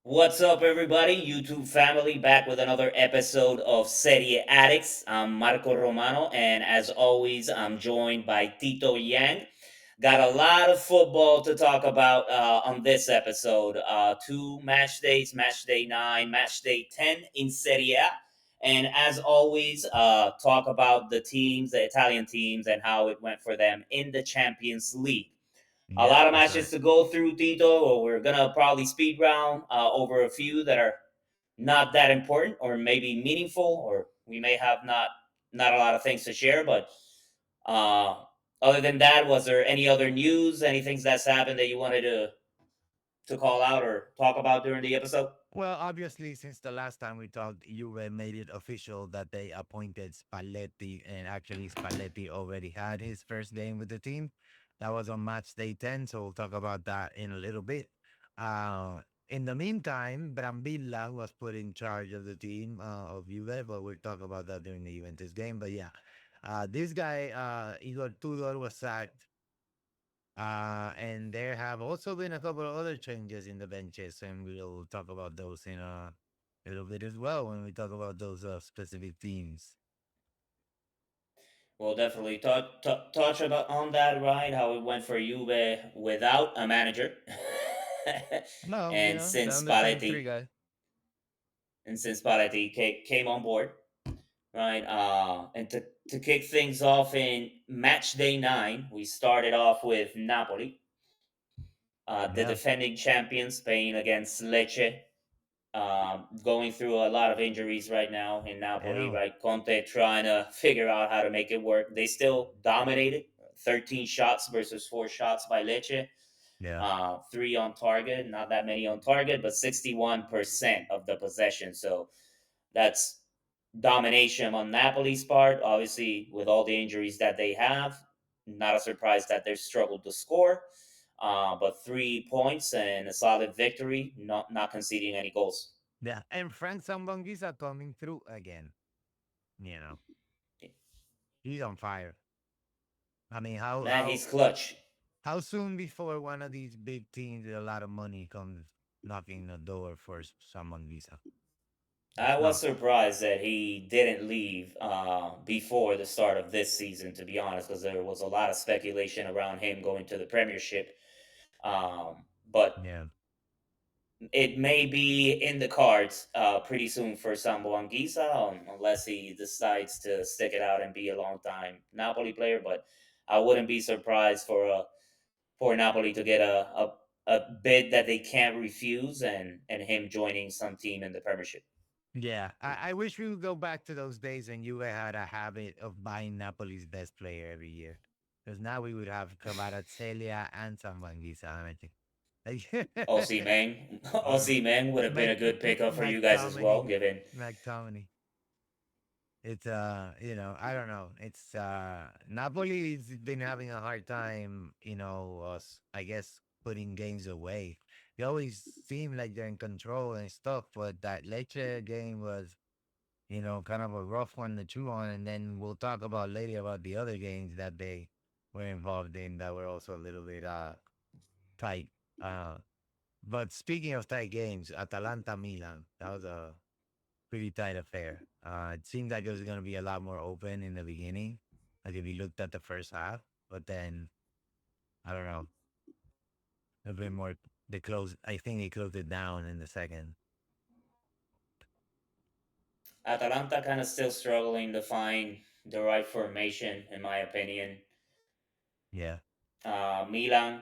What's up, everybody? YouTube family, back with another episode of Serie Addicts. I'm Marco Romano, and as always, I'm joined by Tito Yang. Got a lot of football to talk about on this episode. Two match days, match day 9, match day 10 in Serie A. And as always, talk about the teams, the Italian teams, and how it went for them in the Champions League. A Yep, lot of that's matches right. to go through, Tito. Or we're gonna probably speed round over a few that are not that important or maybe meaningful, or we may have not a lot of things to share. But uh, other than that, was there any other news, any things that's happened that you wanted to call out or talk about during the episode? Well, obviously, since the last time we talked, Juve made it official that they appointed Spalletti, and actually, Spalletti already had his first game with the team. That was on match day 10, so we'll talk about that in a little bit. In the meantime, Brambilla was put in charge of the team of Juve, but we'll talk about that during the Juventus game. But yeah, this guy, Igor Tudor, was sacked. And there have also been a couple of other changes in the benches, and we'll talk about those in a little bit as well when we talk about those specific teams. We'll definitely touch about on that, right? How it went for Juve without a manager, No, and the since under 23 Spalletti guy. came on board, right? And to kick things off in match day 9, we started off with Napoli, the Yeah, defending champions, playing against Lecce. Going through a lot of injuries right now in Napoli, yeah, right? Conte trying to figure out how to make it work. They still dominated, 13 shots versus 4 shots by Lecce. yeah, Three on target, not that many on target, but 61% of the possession. So that's domination on Napoli's part. Obviously, with all the injuries that they have, not a surprise that they've struggled to score. But 3 points and a solid victory, not conceding any goals. yeah. And Frank Sambonguisa coming through again. You know, he's on fire. I mean, how Man, how he's clutch. how soon before one of these big teams with a lot of money comes knocking the door for Sambonguisa? I It's was not. surprised that he didn't leave before the start of this season, to be honest, because there was a lot of speculation around him going to the Premiership. But Yeah. it may be in the cards pretty soon for Sambo Anguissa, unless he decides to stick it out and be a long time Napoli player. But I wouldn't be surprised for Napoli to get a bid that they can't refuse, and him joining some team in the Premiership. Yeah, I wish we would go back to those days when Juve had a habit of buying Napoli's best player every year. Because now we would have Kairat and Sambanguisa, I think. OC Man, or OC Man would have been a good pickup for you guys as well, McTominay. given McTominay. It's I don't know. It's Napoli's been having a hard time, I guess putting games away. They always seem like they're in control and stuff, but that Lecce game was kind of a rough one to chew on. And then we'll talk about later about the other games that they were involved in that were also a little bit tight. Uh, but speaking of tight games, Atalanta Milan, that was a pretty tight affair. It seemed like it was going to be a lot more open in the beginning, like if you looked at the first half, but then I don't know, a bit more. They closed. I think they closed it down in the second. Atalanta kind of still struggling to find the right formation, in my opinion. Yeah, Milan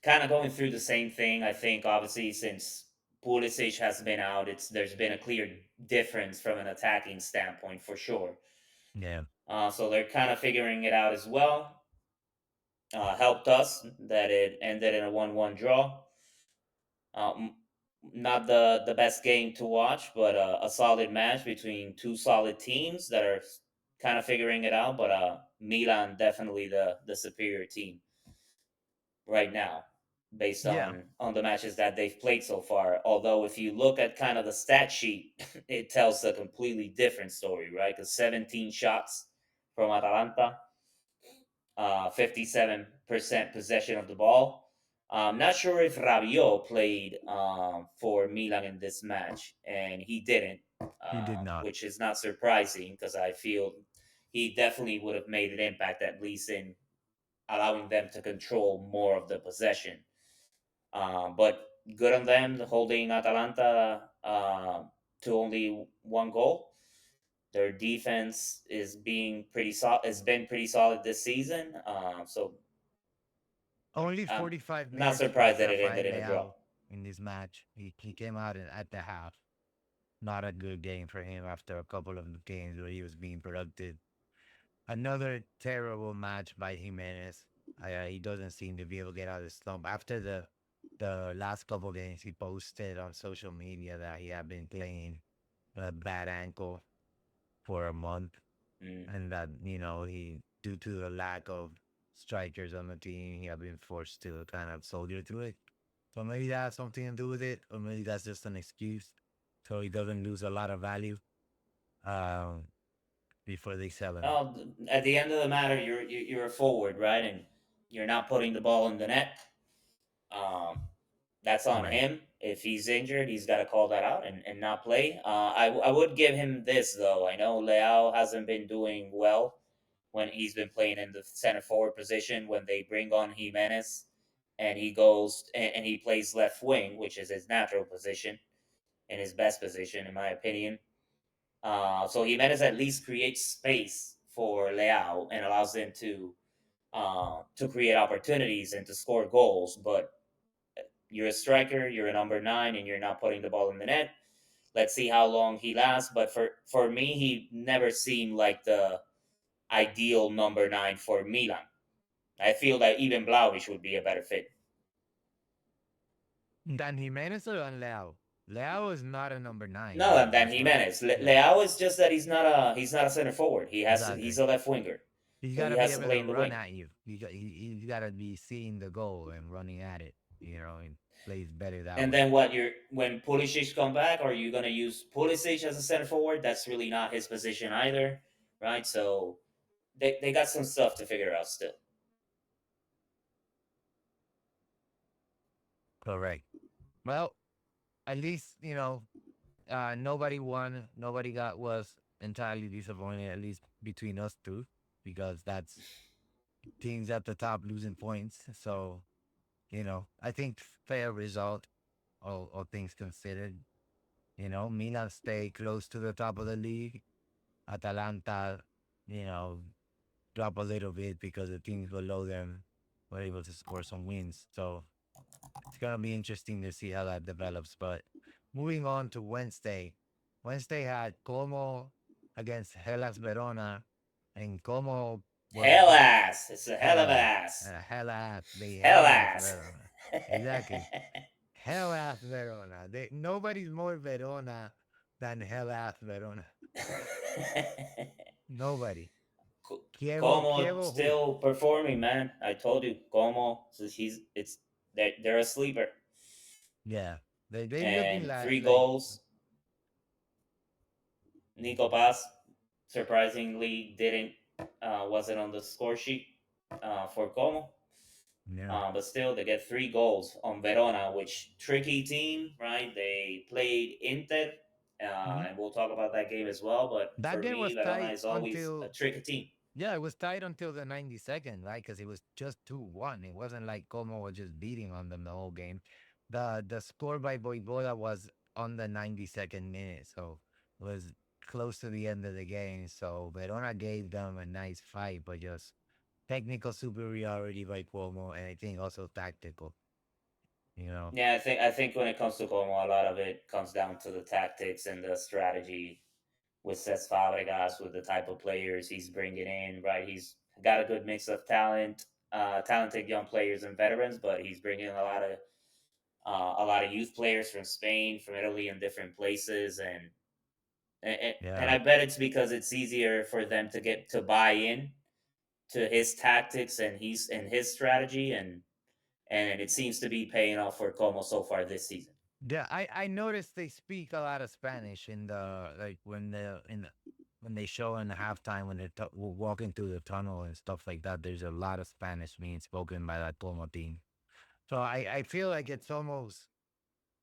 kind of going through the same thing. I think obviously since Pulisic has been out, there's been a clear difference from an attacking standpoint for sure. yeah, So they're kind of figuring it out as well. Helped us that it ended in a 1-1 draw. Um, Not the best game to watch, but a solid match between two solid teams that are kind of figuring it out. But Milan definitely the superior team right now, based yeah, on the matches that they've played so far. Although if you look at kind of the stat sheet, it tells a completely different story, right? Because 17 shots from Atalanta, 57% possession of the ball. I'm not sure if Rabiot played for Milan in this match, and he didn't, He did not. which is not surprising because I feel he definitely would have made an impact, at least in allowing them to control more of the possession. But good on them holding Atalanta to only one goal. Their defense is being pretty solid. Has been pretty solid this season. So Only I'm 45 not minutes for surprised that it Rafael ended in a draw. Leao in this match. He came out at the half. Not a good game for him after a couple of games where he was being productive. Another terrible match by Jimenez. He doesn't seem to be able to get out of the slump. After the last couple games, he posted on social media that he had been playing a bad ankle for a month, Mm. and that he, due to the lack of strikers on the team, he had been forced to kind of soldier through it. So maybe that has something to do with it, or maybe that's just an excuse so he doesn't lose a lot of value um, before they sell him. Well, at the end of the matter, you're a forward, right? And you're not putting the ball in the net. Um, that's on Right. him. If he's injured, he's got to call that out and not play. I would give him this though. I know Leao hasn't been doing well when he's been playing in the center forward position. When they bring on Jimenez, and he goes and he plays left wing, which is his natural position and his best position, in my opinion. So Jimenez at least creates space for Leao and allows them to create opportunities and to score goals. But you're a striker, you're a number nine, and you're not putting the ball in the net. Let's see how long he lasts. But for me, he never seemed like the ideal number nine for Milan. I feel that even Vlahovic would be a better fit. Dan Jimenez or on Leao? Leao is not a number nine. No, than That's not. Jimenez. Yeah, Leao is just that he's not a center forward. He's exactly. a left winger, He's so got he to be has to able play to in the run wing. at you. He's got to be seeing the goal and running at it. And plays better that And way. then what? You're when Pulisic come back, are you gonna use Pulisic as a center forward? That's really not his position either, right? So they got some stuff to figure out still. Correct. Well, at least nobody won. Nobody was entirely disappointed. At least between us two, because that's teams at the top losing points. So I think fair result, all things considered. Milan stay close to the top of the league. Atalanta, you know, drop a little bit because the teams below them were able to score some wins. So it's gonna be interesting to see how that develops. But moving on to Wednesday. Wednesday had Como against Hellas Verona, and Como were Hell ass. It's a hell of an Hellas, ass. Hellas, the Hell Hellas ass. Verona. Exactly. Hellas Verona. Nobody's more Verona than Hellas Verona. Nobody. Como Kievo who? still performing, man. I told you, Como. So he's it's they're a sleeper, Yeah. They looking and like three goals. Nico Pass surprisingly didn't wasn't on the score sheet for Como. yeah. But still, they get three goals on Verona, which tricky team, right? They played Inter, Hmm. and we'll talk about that game as well. But That for game me, was Verona tight is always a until tricky team. yeah, it was tight until the 92nd, right? Because it was just 2-1. It wasn't like Como was just beating on them the whole game. The score by Voivoda was on the 92nd minute, so it was close to the end of the game. So Verona gave them a nice fight, but just technical superiority by Cuomo, and I think also tactical. You know, Yeah, I think when it comes to Como, a lot of it comes down to the tactics and the strategy with Cesc Fabregas, with the type of players he's bringing in. Right, he's got a good mix of talented young players and veterans, but he's bringing a lot of youth players from Spain, from Italy, and different places, and yeah. I bet it's because it's easier for them to get to buy in to his tactics and his strategy, and it seems to be paying off for Como so far this season. Yeah, I noticed they speak a lot of Spanish in the like when they show in the halftime when they're walking through the tunnel and stuff like that. There's a lot of Spanish being spoken by that Tomo team. So I feel like it's almost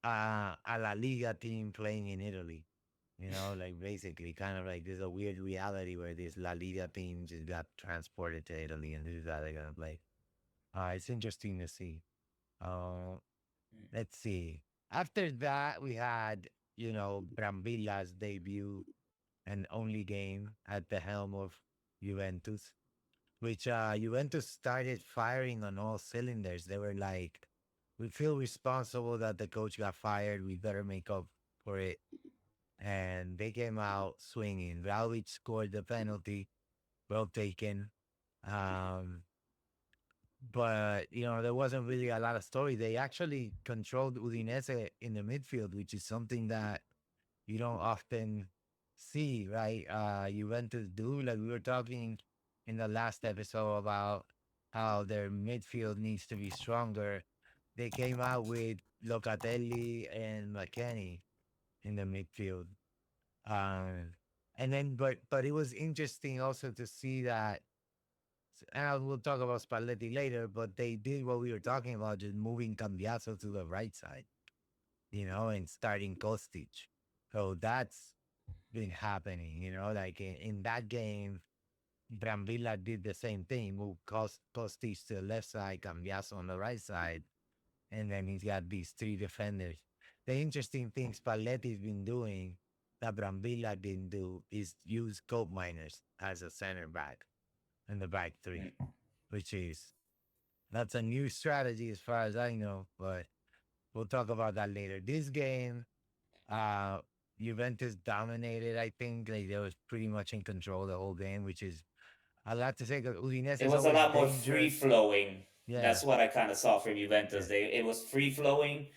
a La Liga team playing in Italy. You know, like basically kind of like there's a weird reality where this La Liga team just got transported to Italy and this is how they're gonna play. It's interesting to see. Uh, let's see. After that, we had, Brambilla's debut and only game at the helm of Juventus, which Juventus started firing on all cylinders. They were like, we feel responsible that the coach got fired. We better make up for it. And they came out swinging. Vlahovic scored the penalty, well taken. Um, but there wasn't really a lot of story. They actually controlled Udinese in the midfield, which is something that you don't often see, right? Juventus do. Like we were talking in the last episode about how their midfield needs to be stronger. They came out with Locatelli and McKennie in the midfield. Um, and then, but it was interesting also to see that, and we'll talk about Spalletti later, but they did what we were talking about, just moving Cambiaso to the right side, and starting Kostic. So that's been happening, like in that game, Brambilla did the same thing, moved Kostic to the left side, Cambiaso on the right side, and then he's got these three defenders. The interesting thing Spalletti's been doing that Brambilla didn't do is use coal miners as a center back in the back three, which is that's a new strategy as far as I know, but we'll talk about that later. This game, uh, Juventus dominated. I think like they was pretty much in control the whole game, which is a lot to say. Because Udinese It is was a always lot more free dangerous. flowing. Yeah, That's what I kind of saw from Juventus. yeah, It was free flowing.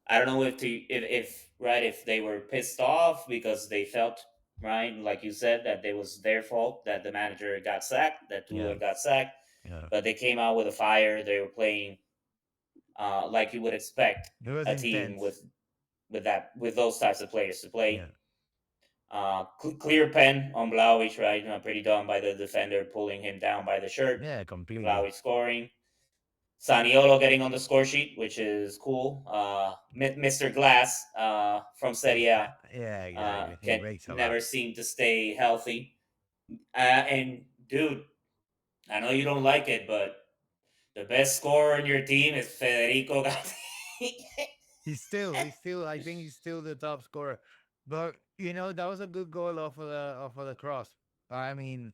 I don't know if right, if they were pissed off because they felt, right, like you said, that it was their fault that the manager got sacked, that yeah, Tudor got sacked, yeah. but they came out with a fire. They were playing like you would expect It was a team intense. with those types of players to Yeah, play. Clear pen on Blaovic, right? Pretty dumb by the defender pulling him down by the shirt. yeah, completely. Blaovic scoring. Saniolo getting on the score sheet, which is cool. Mr. Glass from Serie A Yeah, exactly. He can breaks a lot. never seem to stay healthy. And dude, I know you don't like it, but the best scorer on your team is Federico Gatti. He's still. I think he's still the top scorer. But that was a good goal off of the cross. I mean,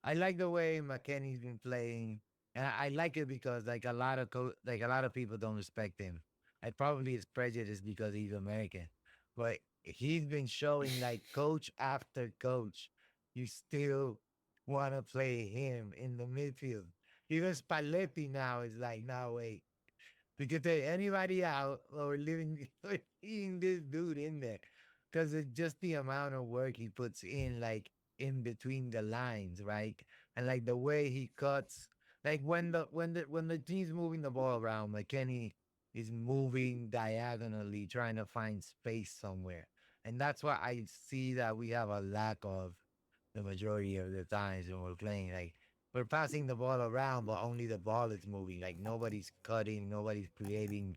I like the way McKenny's been playing, and I like it because like like a lot of people don't respect him. I probably is prejudiced because he's American, but he's been showing like coach after coach, you still want to play him in the midfield. Even Spalletti now is like, now wait, we could take anybody out or leaving this dude in there because it's just the amount of work he puts in, like in between the lines, right? And like the way he cuts, like when the team's moving the ball around, McKenny is moving diagonally, trying to find space somewhere, and that's why I see that we have a lack of the majority of the times when we're playing. Like we're passing the ball around, but only the ball is moving. Like nobody's cutting, nobody's creating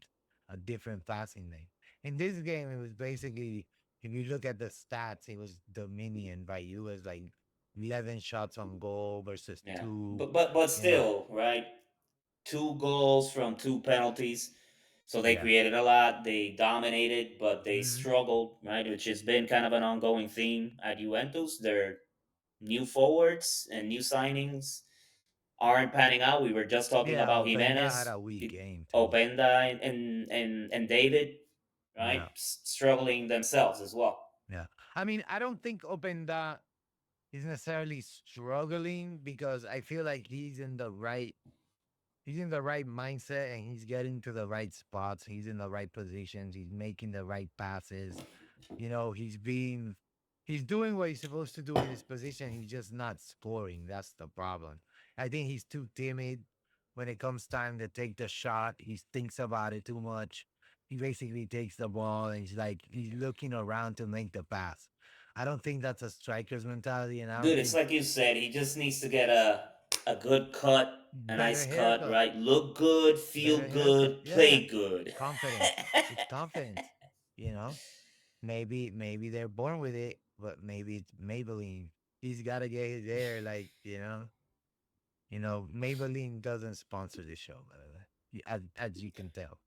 a different passing lane. In this game, it was basically, if you look at the stats, it was dominion by you. It was like 11 shots on goal versus Yeah, two. but You know, still, right? Two goals from two penalties. So they yeah. created a lot. They dominated, but they Hmm. struggled, right? Which has been kind of an ongoing theme at Juventus. Their new forwards and new signings aren't panning out. We were just talking Yeah, about Openda had Jimenez, a weak game too. Openda, and David, right? Yeah, Struggling themselves as well. yeah. I mean, I don't think Openda is necessarily struggling because I feel like he's in the right mindset and he's getting to the right spots. He's in the right positions. He's making the right passes. He's doing what he's supposed to do in his position. He's just not scoring. That's the problem. I think he's too timid when it comes time to take the shot. He thinks about it too much. He basically takes the ball and he's looking around to make the pass. I don't think that's a striker's mentality, and I don't Dude, it's think. like you said. He just needs to get a a good cut, a Better nice cut, haircut. right? Look good, feel Better haircut. good, Yeah. play good. Confidence. It's confidence. You know? Maybe they're born with it, but maybe it's Maybelline. He's gotta get his hair like, Maybelline doesn't sponsor the show, by the way. As you can tell.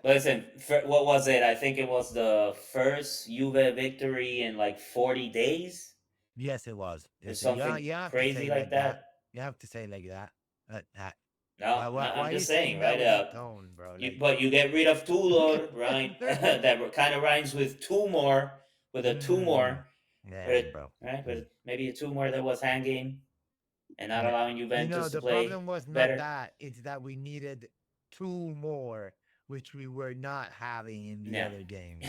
Listen, what was it? I think it was the first Juve victory in like 40 days Yes, it was. or Yes, something you have to say crazy it like like that. that. You have to say it like that. No, no, Why I'm are you just saying, saying that right? with that tone, bro? But you get rid of Tudor, right? That kind of rhymes with tumor, with a Mm, tumor, yeah, with, bro. right? Mm. With maybe a tumor that was hanging and not Yeah. allowing Juventus to The play problem was not better. that. It's that we needed two more, which we were not having in the Yeah. other games.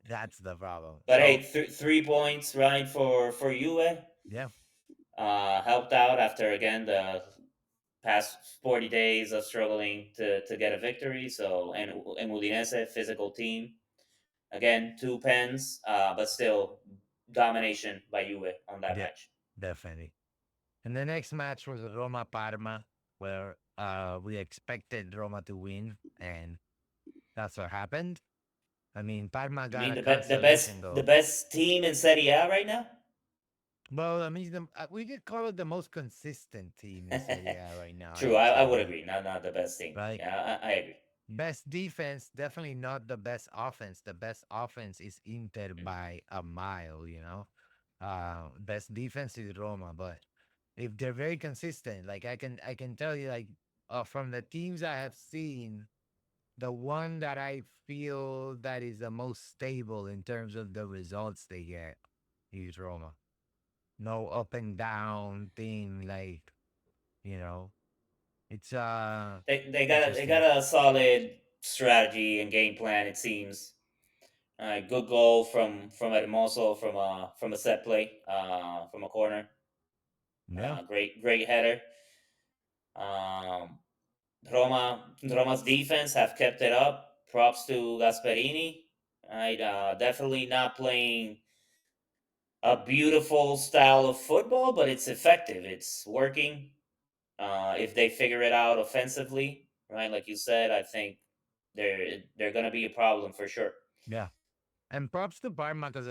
That's the problem. But hey, So, 3 points, right, for Juve. yeah, Helped out after again the past 40 days of struggling to get a victory. So and Udinese, physical team, again 2 pens, but still domination by Juve on that yeah, match. definitely. And the next match was Roma Parma, where we expected Roma to win, and that's what happened. I mean, Parma I got mean a the consolation best the goal. best team in Serie A right now. Well, I mean, we could call it the most consistent team in Serie A right now, I True, would I say, would yeah. agree. Not the best team. Right? Yeah, I agree. Best defense, definitely not the best offense. The best offense is Inter Mm. by a mile. Best defense is Roma, but if they're very consistent, like I can tell you, like from the teams I have seen, the one that I feel that is the most stable in terms of the results they get is Roma. No up and down thing, like you know, it's They interesting. got a solid strategy and game plan. It seems. Good goal from Hermoso from a set play, from a corner. Yeah, Great header. Um, Roma's defense have kept it up. Props to Gasperini. Right, definitely not playing a beautiful style of football, but it's effective. It's working. If they figure it out offensively, right, like you said, I think they're gonna be a problem for sure. yeah. And props to Parma because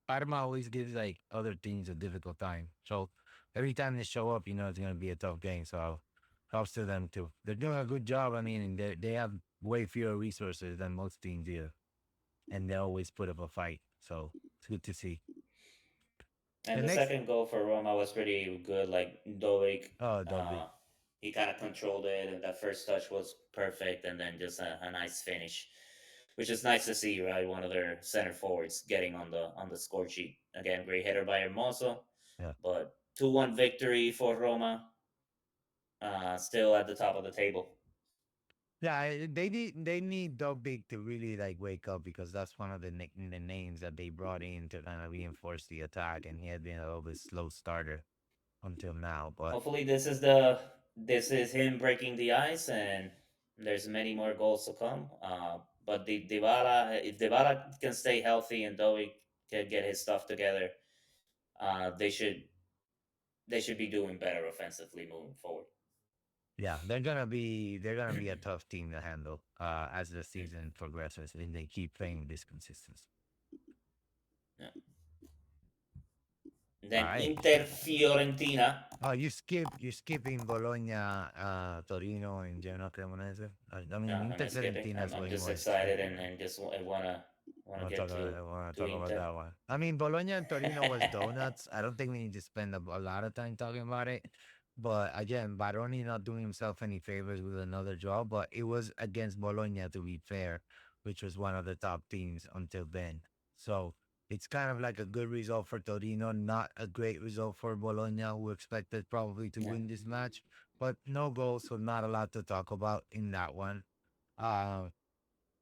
Parma always gives like other teams a difficult time. So every time they show up, it's gonna be a tough game. So props to them too. They're doing a good job. I mean, and they have way fewer resources than most teams do, and they always put up a fight. So it's good to see. And The the next, second goal for Roma was pretty good. Like Dovik, oh, Dobby, uh, he kind of controlled it, and that first touch was perfect, and then just a nice finish, which is nice to see. Right, one of their center forwards getting on the score sheet again. Great header by Hermoso, yeah. but 2-1 victory for Roma. Still at the top of the table. Yeah, they need Dobby to really like wake up because that's one of the names that they brought in to kind of reinforce the attack, and he had been a little bit slow starter until now. But Hopefully, this is him breaking the ice, and there's many more goals to come. But the Dybala, if Dybala can stay healthy and Dowie can get his stuff together, uh, they should they should be doing better offensively moving forward. yeah, they're gonna be a tough team to handle as the Mm, season progresses and they keep playing this consistency. yeah. All Then right. Inter Fiorentina. Oh, you're skipping Bologna, Torino, and Genoa Cremonese. I No, mean, I'm Inter not skipping. Fiorentina is I'm way just more excited exciting, and, man. just wanna get I want to to talk about Inter. that one. I mean, Bologna and Torino was donuts. I don't think we need to spend a lot of time talking about it. But again, Baroni not doing himself any favors with another draw, but it was against Bologna to be fair, which was one of the top teams until then. So it's kind of like a good result for Torino, not a great result for Bologna, who expected probably to Yeah, win this match, but no goals, so not a lot to talk about in that one. Uh,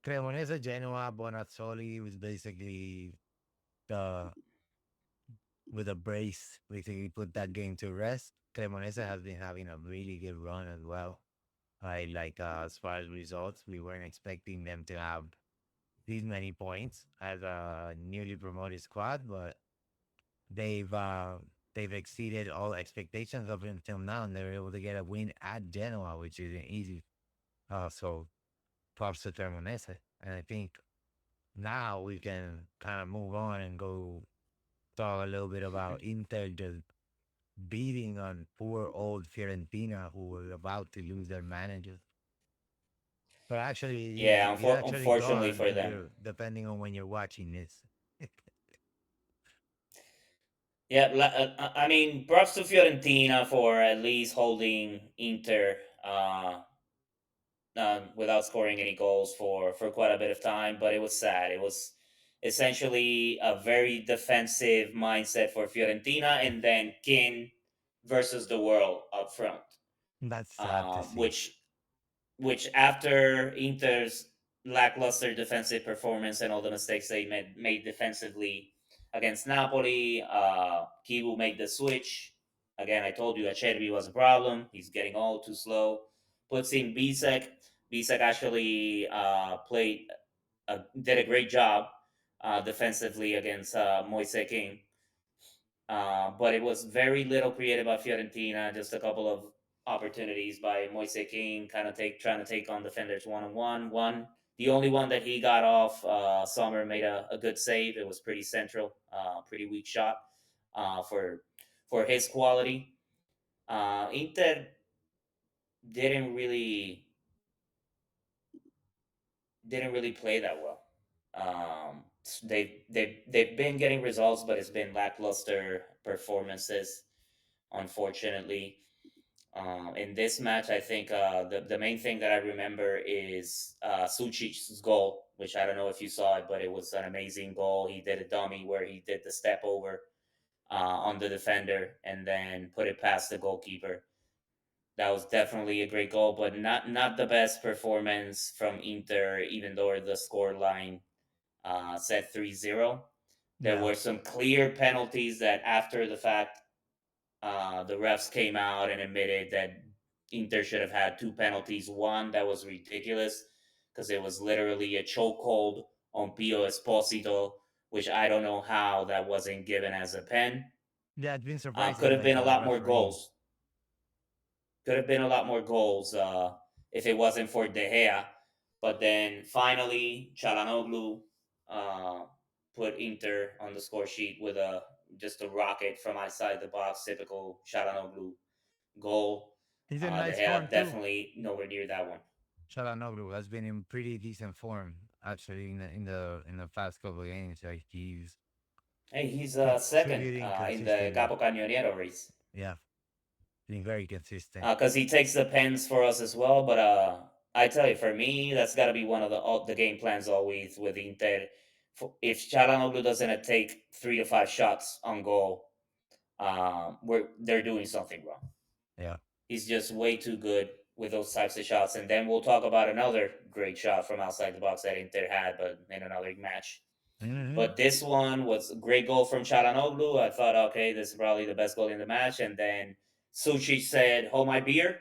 Cremonese Genoa Bonazzoli was basically the with a brace, basically put that game to rest. Cremonese has been having a really good run as well. I like as far as results, we weren't expecting them to have these many points as a newly promoted squad, but they've they've exceeded all expectations up until now, and they're able to get a win at Genoa, which isn't easy. So props to Termonese. And I think now we can kind of move on and go talk a little bit about Inter just beating on poor old Fiorentina, who were about to lose their manager. But actually, Yeah, he's actually unfortunately gone for if them. you're depending on when you're watching this. Yeah, I mean, props to Fiorentina for at least holding Inter without scoring any goals for quite a bit of time. But it was sad. It was essentially a very defensive mindset for Fiorentina, and then Kin versus the world up front, That's sad to see. which after Inter's lackluster defensive performance and all the mistakes they made defensively against Napoli, Kibu made the switch. Again, I told you Acerbi was a problem. He's getting all too slow. Puts in Bisek. Bisek actually did a great job defensively against Moise King. But it was very little created by Fiorentina. Just a couple of opportunities by Moise King, kind of trying to take on defenders one on one. The only one that he got off, Sommer made a good save. It was pretty central, pretty weak shot for his quality. Inter didn't really play that well. They've been getting results, but it's been lackluster performances, unfortunately. In this match, I think the main thing that I remember is Suchic's goal, which I don't know if you saw it, but it was an amazing goal. He did a dummy where he did the step over on the defender and then put it past the goalkeeper. That was definitely a great goal, but not the best performance from Inter, even though the score line said 3-0. There Yeah. were some clear penalties that after the fact the refs came out and admitted that Inter should have had two penalties. One that was ridiculous because it was literally a chokehold on Pio Esposito, which I don't know how that wasn't given as a pen. Yeah, it's been Could surprising have been a lately, the lot more refereeing. goals. Could have been a lot more goals if it wasn't for De Gea. But then finally, Chalanoglu uh, put Inter on the score sheet with a just a rocket from outside the box, typical Chalanoglu goal. He's in De nice form Gea too. definitely nowhere near that one. Chalanoglu has been in pretty decent form actually in the past couple of games. Like he's Hey, he's second contributing in the consistently. Capo Cagnoniero race Yeah, being very consistent. because he takes the pens for us as well. But I tell you, for me, that's got to be one of the game plans always with Inter. If Chalanoglu doesn't take 3 to 5 shots on goal, they're doing something wrong. Yeah. He's just way too good with those types of shots. And then we'll talk about another great shot from outside the box that Inter had, but in another match. Hmm. But this one was a great goal from Charanoglu. I thought, okay, this is probably the best goal in the match. And then Suchi said, hold my beer,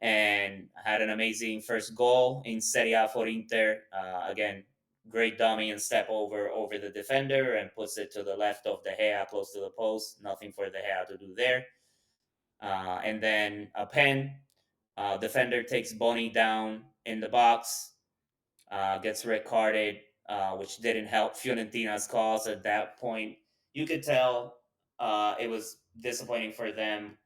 and had an amazing first goal in Serie A for Inter. Again, great dummy and step over the defender and puts it to the left of De Gea, close to the post. Nothing for De Gea to do there. And then a pen. Defender takes Boni down in the box, gets red carded, which didn't help Fiorentina's cause at that point. You could tell it was disappointing for them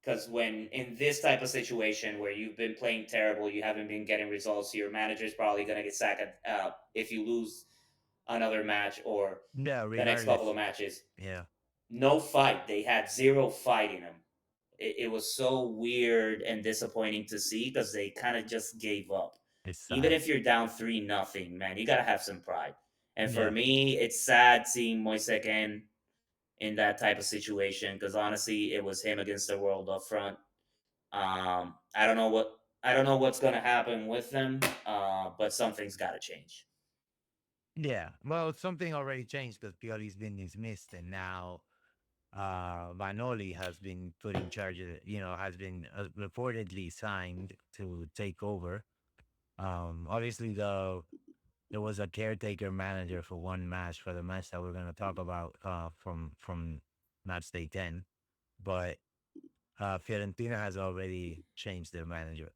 because when in this type of situation where you've been playing terrible, you haven't been getting results, your manager's probably going to get sacked if you lose another match or Yeah, the next couple of regardless. matches. Yeah, No fight. They had zero fight in them. It was so weird and disappointing to see because they kind of just gave up. it's Even sad. if you're down 3-0, man, you gotta have some pride. And for Yeah. me, it's sad seeing Moisekin in that type of situation because honestly, it was him against the world up front. I don't know what's gonna happen with them, but something's got to change. Yeah. Well, something already changed because Pioli's been dismissed, and now Vanoli has been put in charge. Has been reportedly signed to take over. Obviously, there was a caretaker manager for one match for the match that we're going to talk about from match day 10. But Fiorentina has already changed their manager.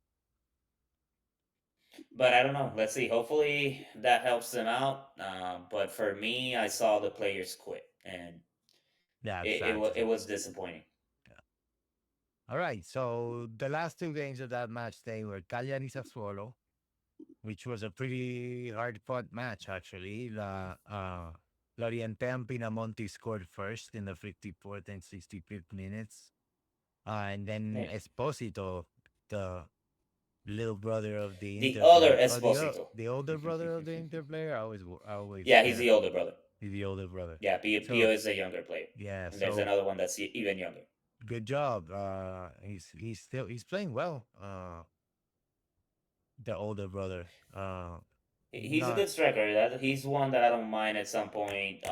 But I don't know. Let's see. Hopefully that helps them out. But for me, I saw the players quit, and Yeah, it's sad to it see. was disappointing. Yeah. All right. So the last two games of that match day were Cagliari Sassuolo, which was a pretty hard fought match, actually. Loriente and Pinamonti scored first in the 54th and 65th minutes. And then Yeah. Esposito, the little brother of the The Inter other player, Esposito. the older brother of the Inter player, I always Yeah, he's get the older brother. he's the older brother. Yeah, Pio So is a younger player, yeah, and there's so another one that's even younger. good job. He's playing well. The older brother. He's a Not good striker. He's one that I don't mind at some point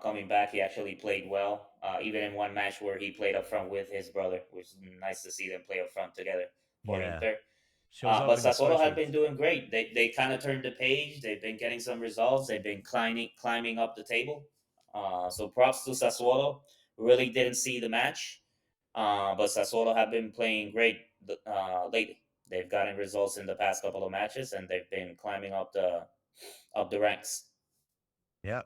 coming back. He actually played well, even in one match where he played up front with his brother, which is nice to see them play up front together for yeah. Inter. Shows But up in the score Sassuolo have been sheets. doing great. They kind of turned the page. They've been getting some results. They've been climbing up the table. So props to Sassuolo. Really didn't see the match, but Sassuolo have been playing great lately. They've gotten results in the past couple of matches, and they've been climbing up the ranks. Yeah.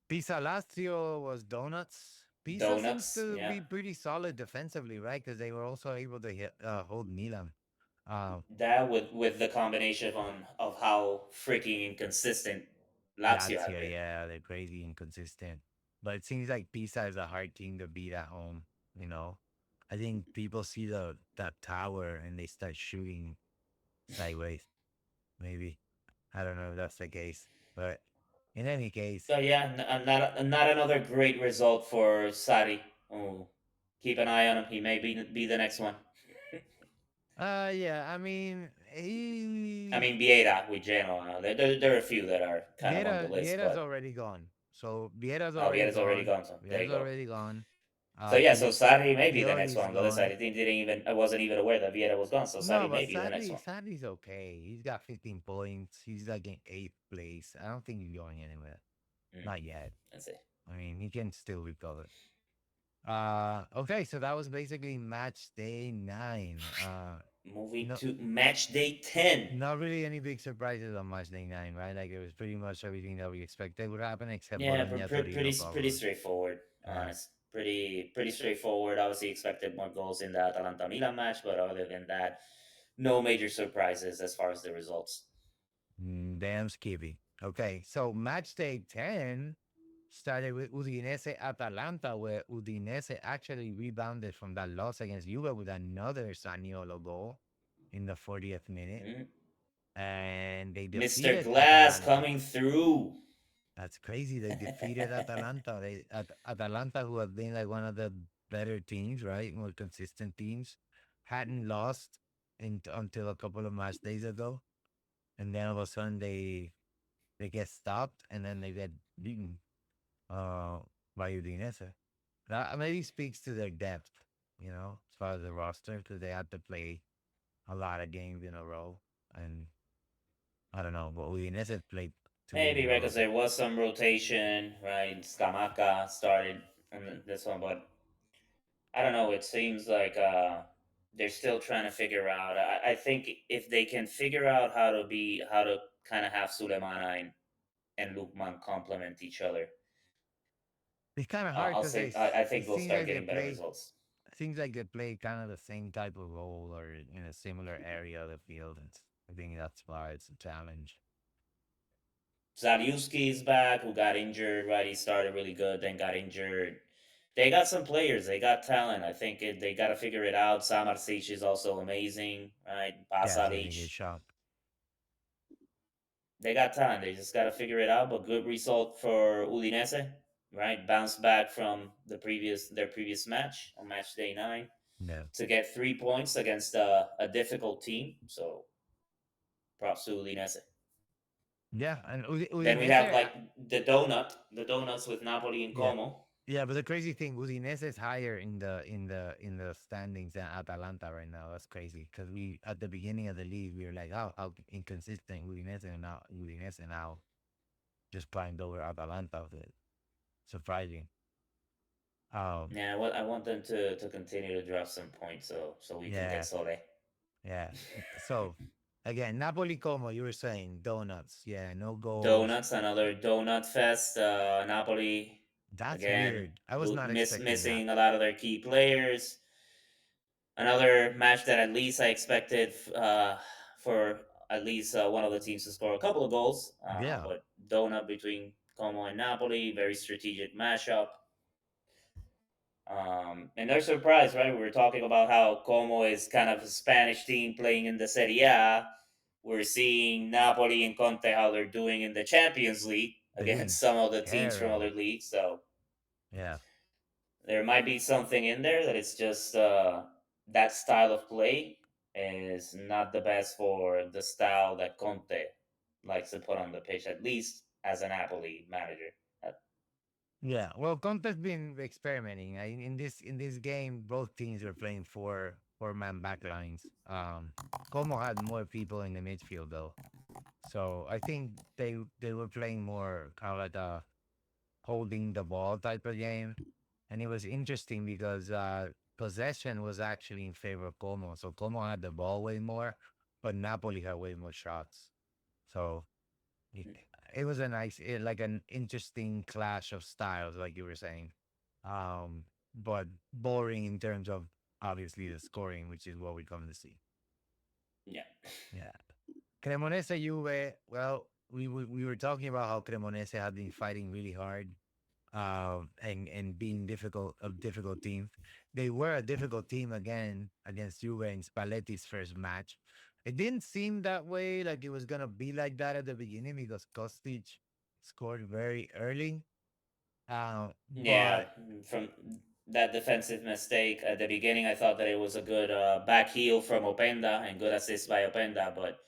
Pisa Lazio was donuts. Pisa seems Donuts, to yeah. be pretty solid defensively, right? Because they were also able to hold Milan. Uh, That with the combination of how freaking inconsistent Lazio have Lazio, been. yeah, they're crazy inconsistent. But it seems like Pisa is a hard team to beat at home, you know? I think people see that tower and they start shooting sideways, maybe. I don't know if that's the case. But in any case, So yeah, not another great result for Sari. Oh, keep an eye on him. He may be the next one. yeah, I mean, I he mean, Vieira with Genoa. There are a few that are kind of on the list, Vieira's but already gone. So Vieira's already Vieira's already gone. gone. So there Vieira's you go. already gone. So yeah, so Pio Sari may be the next Pioli's one on the other side. gone. Didn't even I wasn't even aware that Vieira was gone. So No, Sari but may be the next one. Sadly's okay. He's got 15 points. He's like in eighth place. I don't think he's going anywhere. Mm, Not yet. let's see. I mean, he can still recover. Okay, so that was basically match day 9. Moving No, to match day 10. not really any big surprises on match day 9, right? Like it was pretty much everything that we expected would happen except Yeah, Bologna Torino pretty probably. straightforward. Yeah. Honest, pretty straightforward. Obviously, expected more goals in the Atalanta Milan match, but other than that, no major surprises as far as the results. Damn Skibby. Okay, so match day 10 started with Udinese Atalanta, where Udinese actually rebounded from that loss against Juve with another Saniolo goal in the 40th minute. Mm. And they Mr. defeated Glass Atalanta. coming through. That's crazy. They defeated Atalanta. Atalanta, who have been like one of the better teams, right? More consistent teams, hadn't lost until a couple of match days ago. And then all of a sudden they get stopped and then they get beaten uh, by Udinese. That maybe speaks to their depth, as far as the roster, because they had to play a lot of games in a row. And I don't know, but Udinese played 2 games Maybe in a right row. because there was some rotation, right? Scamacca started in this one, but I don't know. It seems like they're still trying to figure out. I think if they can figure out how to kind of have Sulemana and Lukman complement each other, It's kind of hard because I it think they'll seems start like they getting better play. results. Seems like they play kind of the same type of role or in a similar area of the field. I think that's why it's a challenge. Zaliuski is back, who got injured. Right, he started really good, then got injured. They got some players. They got talent. I think they got to figure it out. Samarsic is also amazing. Right, Yeah, it's really good Pasalic. shot. They got talent. They just got to figure it out. But good result for Udinese. Right, bounced back from their previous match on match day 9 No. to get 3 points against a difficult team. So props to Udinese. Yeah, and Then we have Udinese, like the donuts with Napoli and yeah, Como. yeah. But the crazy thing, Udinese is higher in the standings than Atalanta right now. That's crazy because we at the beginning of the league we were like, oh, how inconsistent Udinese now just climbed over Atalanta. Surprising. Um, Yeah, I want them to continue to drop some points so we can get yeah, Sole. yeah. So again, Napoli Como, you were saying donuts. Yeah, no goals. Donuts, another donut fest. Napoli That's again weird. I was not expecting that. missing a lot of their key players. Another match that at least I expected for at least one of the teams to score a couple of goals. Yeah, But donut between Como and Napoli, very strategic mashup. And they're surprised, right? We were talking about how Como is kind of a Spanish team playing in the Serie A. We're seeing Napoli and Conte how they're doing in the Champions League being against some of the teams from other terrible. leagues. So Yeah. there might be something in there that it's just that style of play is not the best for the style that Conte likes to put on the pitch, at least as an Napoli manager. Yeah, well, Conte's been experimenting. In this game, both teams were playing four man backlines. Como had more people in the midfield though, so I think they were playing more kind of like a holding the ball type of game, and it was interesting because possession was actually in favor of Como. So Como had the ball way more, but Napoli had way more shots. So it, it was a like an interesting clash of styles, like you were saying. But boring in terms of obviously the scoring, which is what we come to see. Yeah. Yeah. Cremonese Juve, well, we were talking about how Cremonese had been fighting really hard and being a difficult team. They were a difficult team again against Juve in Spalletti's first match. It didn't seem that way, like it was gonna be like that at the beginning because Kostic scored very early. Yeah, But from that defensive mistake at the beginning, I thought that it was a good back heel from Openda and good assist by Openda, but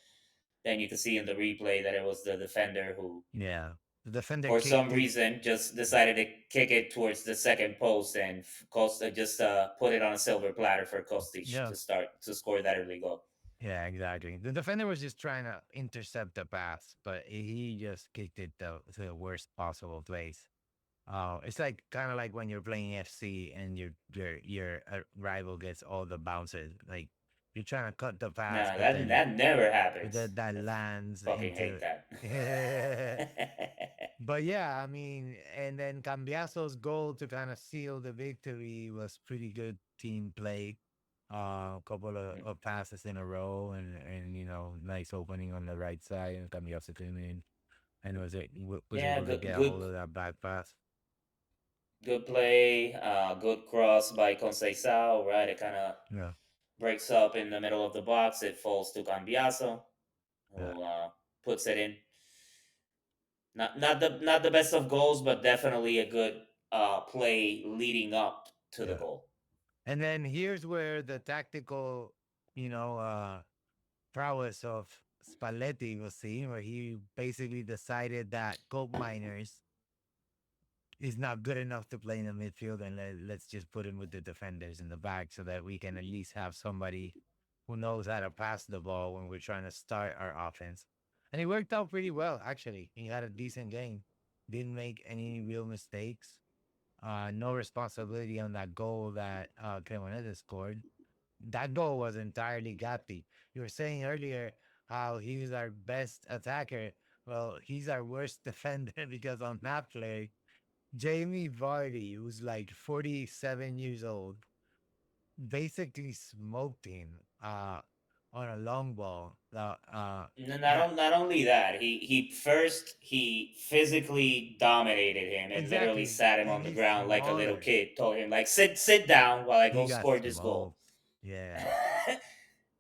then you could see in the replay that it was the defender who, yeah, the defender for some kicked it. reason, just decided to kick it towards the second post and Costa just put it on a silver platter for Kostic Yeah, to start to score that early goal. yeah, exactly. The defender was just trying to intercept the pass, but he just kicked it to the worst possible place. It's like kind of like when you're playing FC and your rival gets all the bounces. Like you're trying to cut the pass, Nah, but then that never happens. that I lands fucking hate into. that. But yeah, I mean, and then Cambiaso's goal to kind of seal the victory was pretty good team play. A couple of passes in a row, and nice opening on the right side, and Cambiaso came in and was Yeah, able to get a hold of that back pass. good play, good cross by Conceição, right? It kind of Yeah, breaks up in the middle of the box. It falls to Cambiaso, yeah, who puts it in. Not the best of goals, but definitely a good play leading up to the yeah. goal. And then here's where the tactical, you know, prowess of Spalletti was seen, where he basically decided that Coke Miners is not good enough to play in the midfield, and let's just put him with the defenders in the back so that we can at least have somebody who knows how to pass the ball when we're trying to start our offense. And it worked out pretty well, actually. He had a decent game, didn't make any real mistakes. No responsibility on that goal that Cremonese scored. That goal was entirely Gatti. You were saying earlier how he's our best attacker. Well, he's our worst defender because on that play, Jamie Vardy, who's like 47 years old, basically smoked him on a long ball. That Not only that, he physically dominated him and literally exactly, sat him and on the he's ground like a little smaller. kid. Told him like sit down while I He go got score this goal. smoked. Yeah,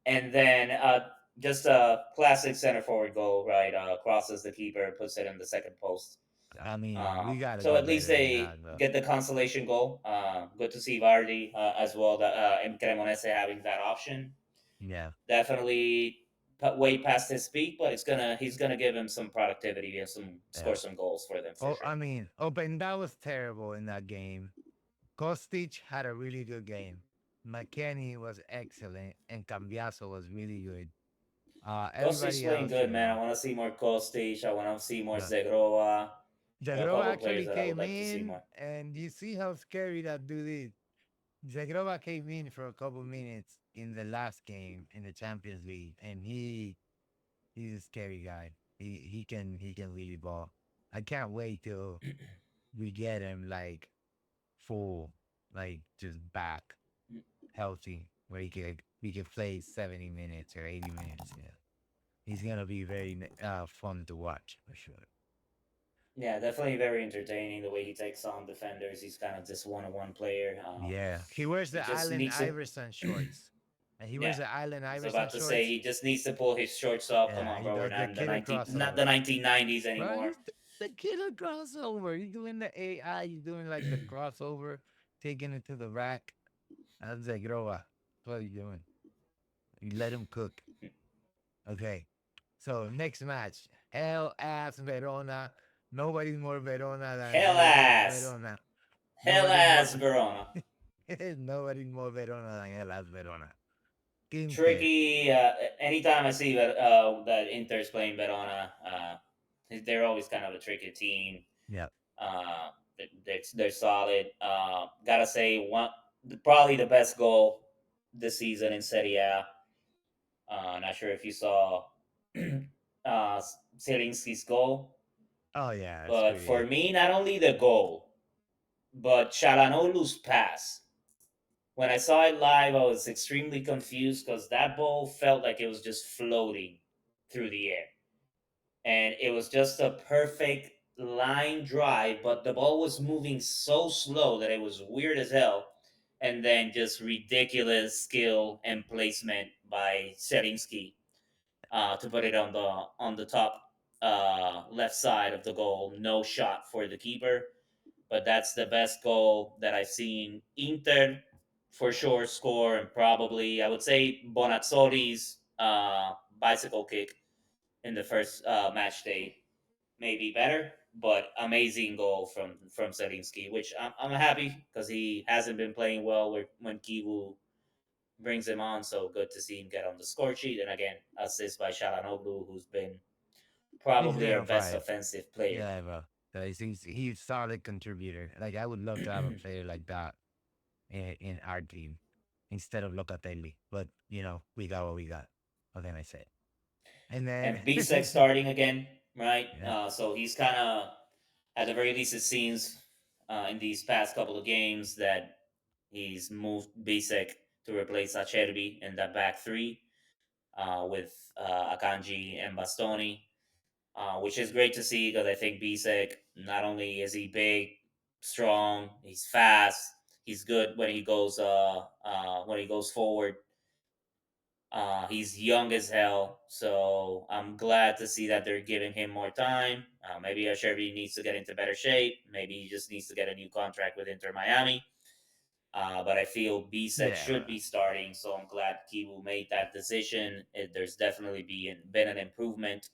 And then just a classic center forward goal, right? Crosses the keeper, puts it in the second post. I mean, we got to So do at least better than that, they though. get the consolation goal. Good to see Vardy as well. That and Cremonese having that option. Yeah, Definitely way past his peak, but he's gonna give him some productivity and some score yeah. some goals for them for Oh, sure. I mean, Openda was terrible in that game. Kostic had a really good game. McKennie was excellent, and Cambiaso was really good. Kostic's Everybody playing else, good, man. I want to see more Kostic. I want to see more yeah, Zegrova. A Zagreba couple of players actually that I would came like to see in, more. and you see how scary that dude is. Zagreba came in for a couple minutes in the last game in the Champions League, and he's a scary guy. He can really ball. I can't wait till we get him like full, like just back healthy, where he can play 70 minutes or 80 minutes. Yeah, he's gonna be very fun to watch for sure. Yeah, definitely very entertaining the way he takes on defenders. He's kind of this one-on-one player. Yeah, he wears He the just Allen needs to. Iverson shorts, and he wears Yeah, the Allen I was Iverson about to say shorts. he just needs to pull his shorts up. Come Yeah, on, he bro. We're does the not in the killer 19, not the crossover. 1990s Bro, anymore. he's the killer crossover. He's doing the AI. He's doing like the crossover, taking it to the rack. That's like, Groa. That's what he's doing. You let him cook. Okay. So next match, Hell ass Verona. Nobody's more Verona than Hell Hell ass ass, Verona. hell Nobody's more. ass Verona. Nobody's more Verona than Hell ass Verona. Inter. Tricky. Anytime I see that Inter's playing Verona, they're always kind of a tricky team. Yeah. Uh, they're solid. Gotta say probably the best goal this season in Serie A. Not sure if you saw Zielinski's goal, Oh yeah, it's but for pretty. me, not only the goal, but Chalanoglu's pass. When I saw it live, I was extremely confused because that ball felt like it was just floating through the air. And it was just a perfect line drive, but the ball was moving so slow that it was weird as hell. And then just ridiculous skill and placement by Selinski to put it on the top left side of the goal. No shot for the keeper, but that's the best goal that I've seen Inter for sure score, and probably I would say Bonazzoli's bicycle kick in the first match day maybe better, but amazing goal from Zelinski, which I'm happy because he hasn't been playing well when Kivu brings him on. So good to see him get on the score sheet, and again assist by Shalanoglu, who's been He's probably there our on best fire. offensive player. Yeah, bro. So he's a solid contributor. Like I would love to have a player like that in our team instead of Locatelli. But we got what we got. What can I say? And then And Bisek starting again, right? yeah. So he's kind of, at the very least, it seems in these past couple of games that he's moved Bisek to replace Acerbi in that back three with Akanji and Bastoni, which is great to see because I think Bisek, not only is he big, strong, he's fast, he's good when he goes forward. He's young as hell, so I'm glad to see that they're giving him more time. Maybe Asherby needs to get into better shape. Maybe he just needs to get a new contract with Inter Miami. But I feel Bisek Yeah, should bro. be starting, so I'm glad Kibu made that decision. There's definitely been an improvement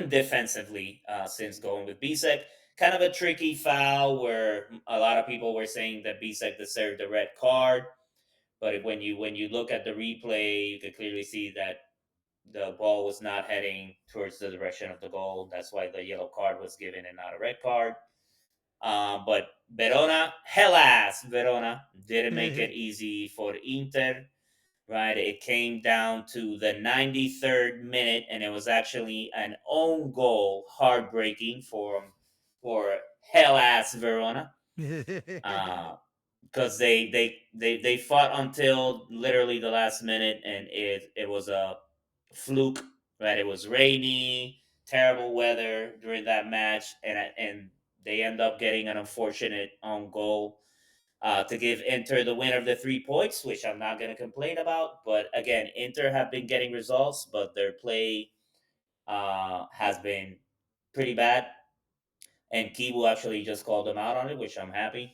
defensively since going with Bisek. Kind of a tricky foul where a lot of people were saying that Bisek deserved a red card, but when you look at the replay, you could clearly see that the ball was not heading towards the direction of the goal. That's why the yellow card was given and not a red card. But Verona, Hellas Verona, didn't make it easy for Inter. Right, it came down to the 93rd minute, and it was actually an own goal, heartbreaking for Hellas Verona. Uh, because they fought until literally the last minute, and it was a fluke. Right, it was rainy, terrible weather during that match, and they end up getting an unfortunate own goal to give Inter the win of the 3 points, which I'm not going to complain about. But again, Inter have been getting results, but their play has been pretty bad. And Kibu actually just called them out on it, which I'm happy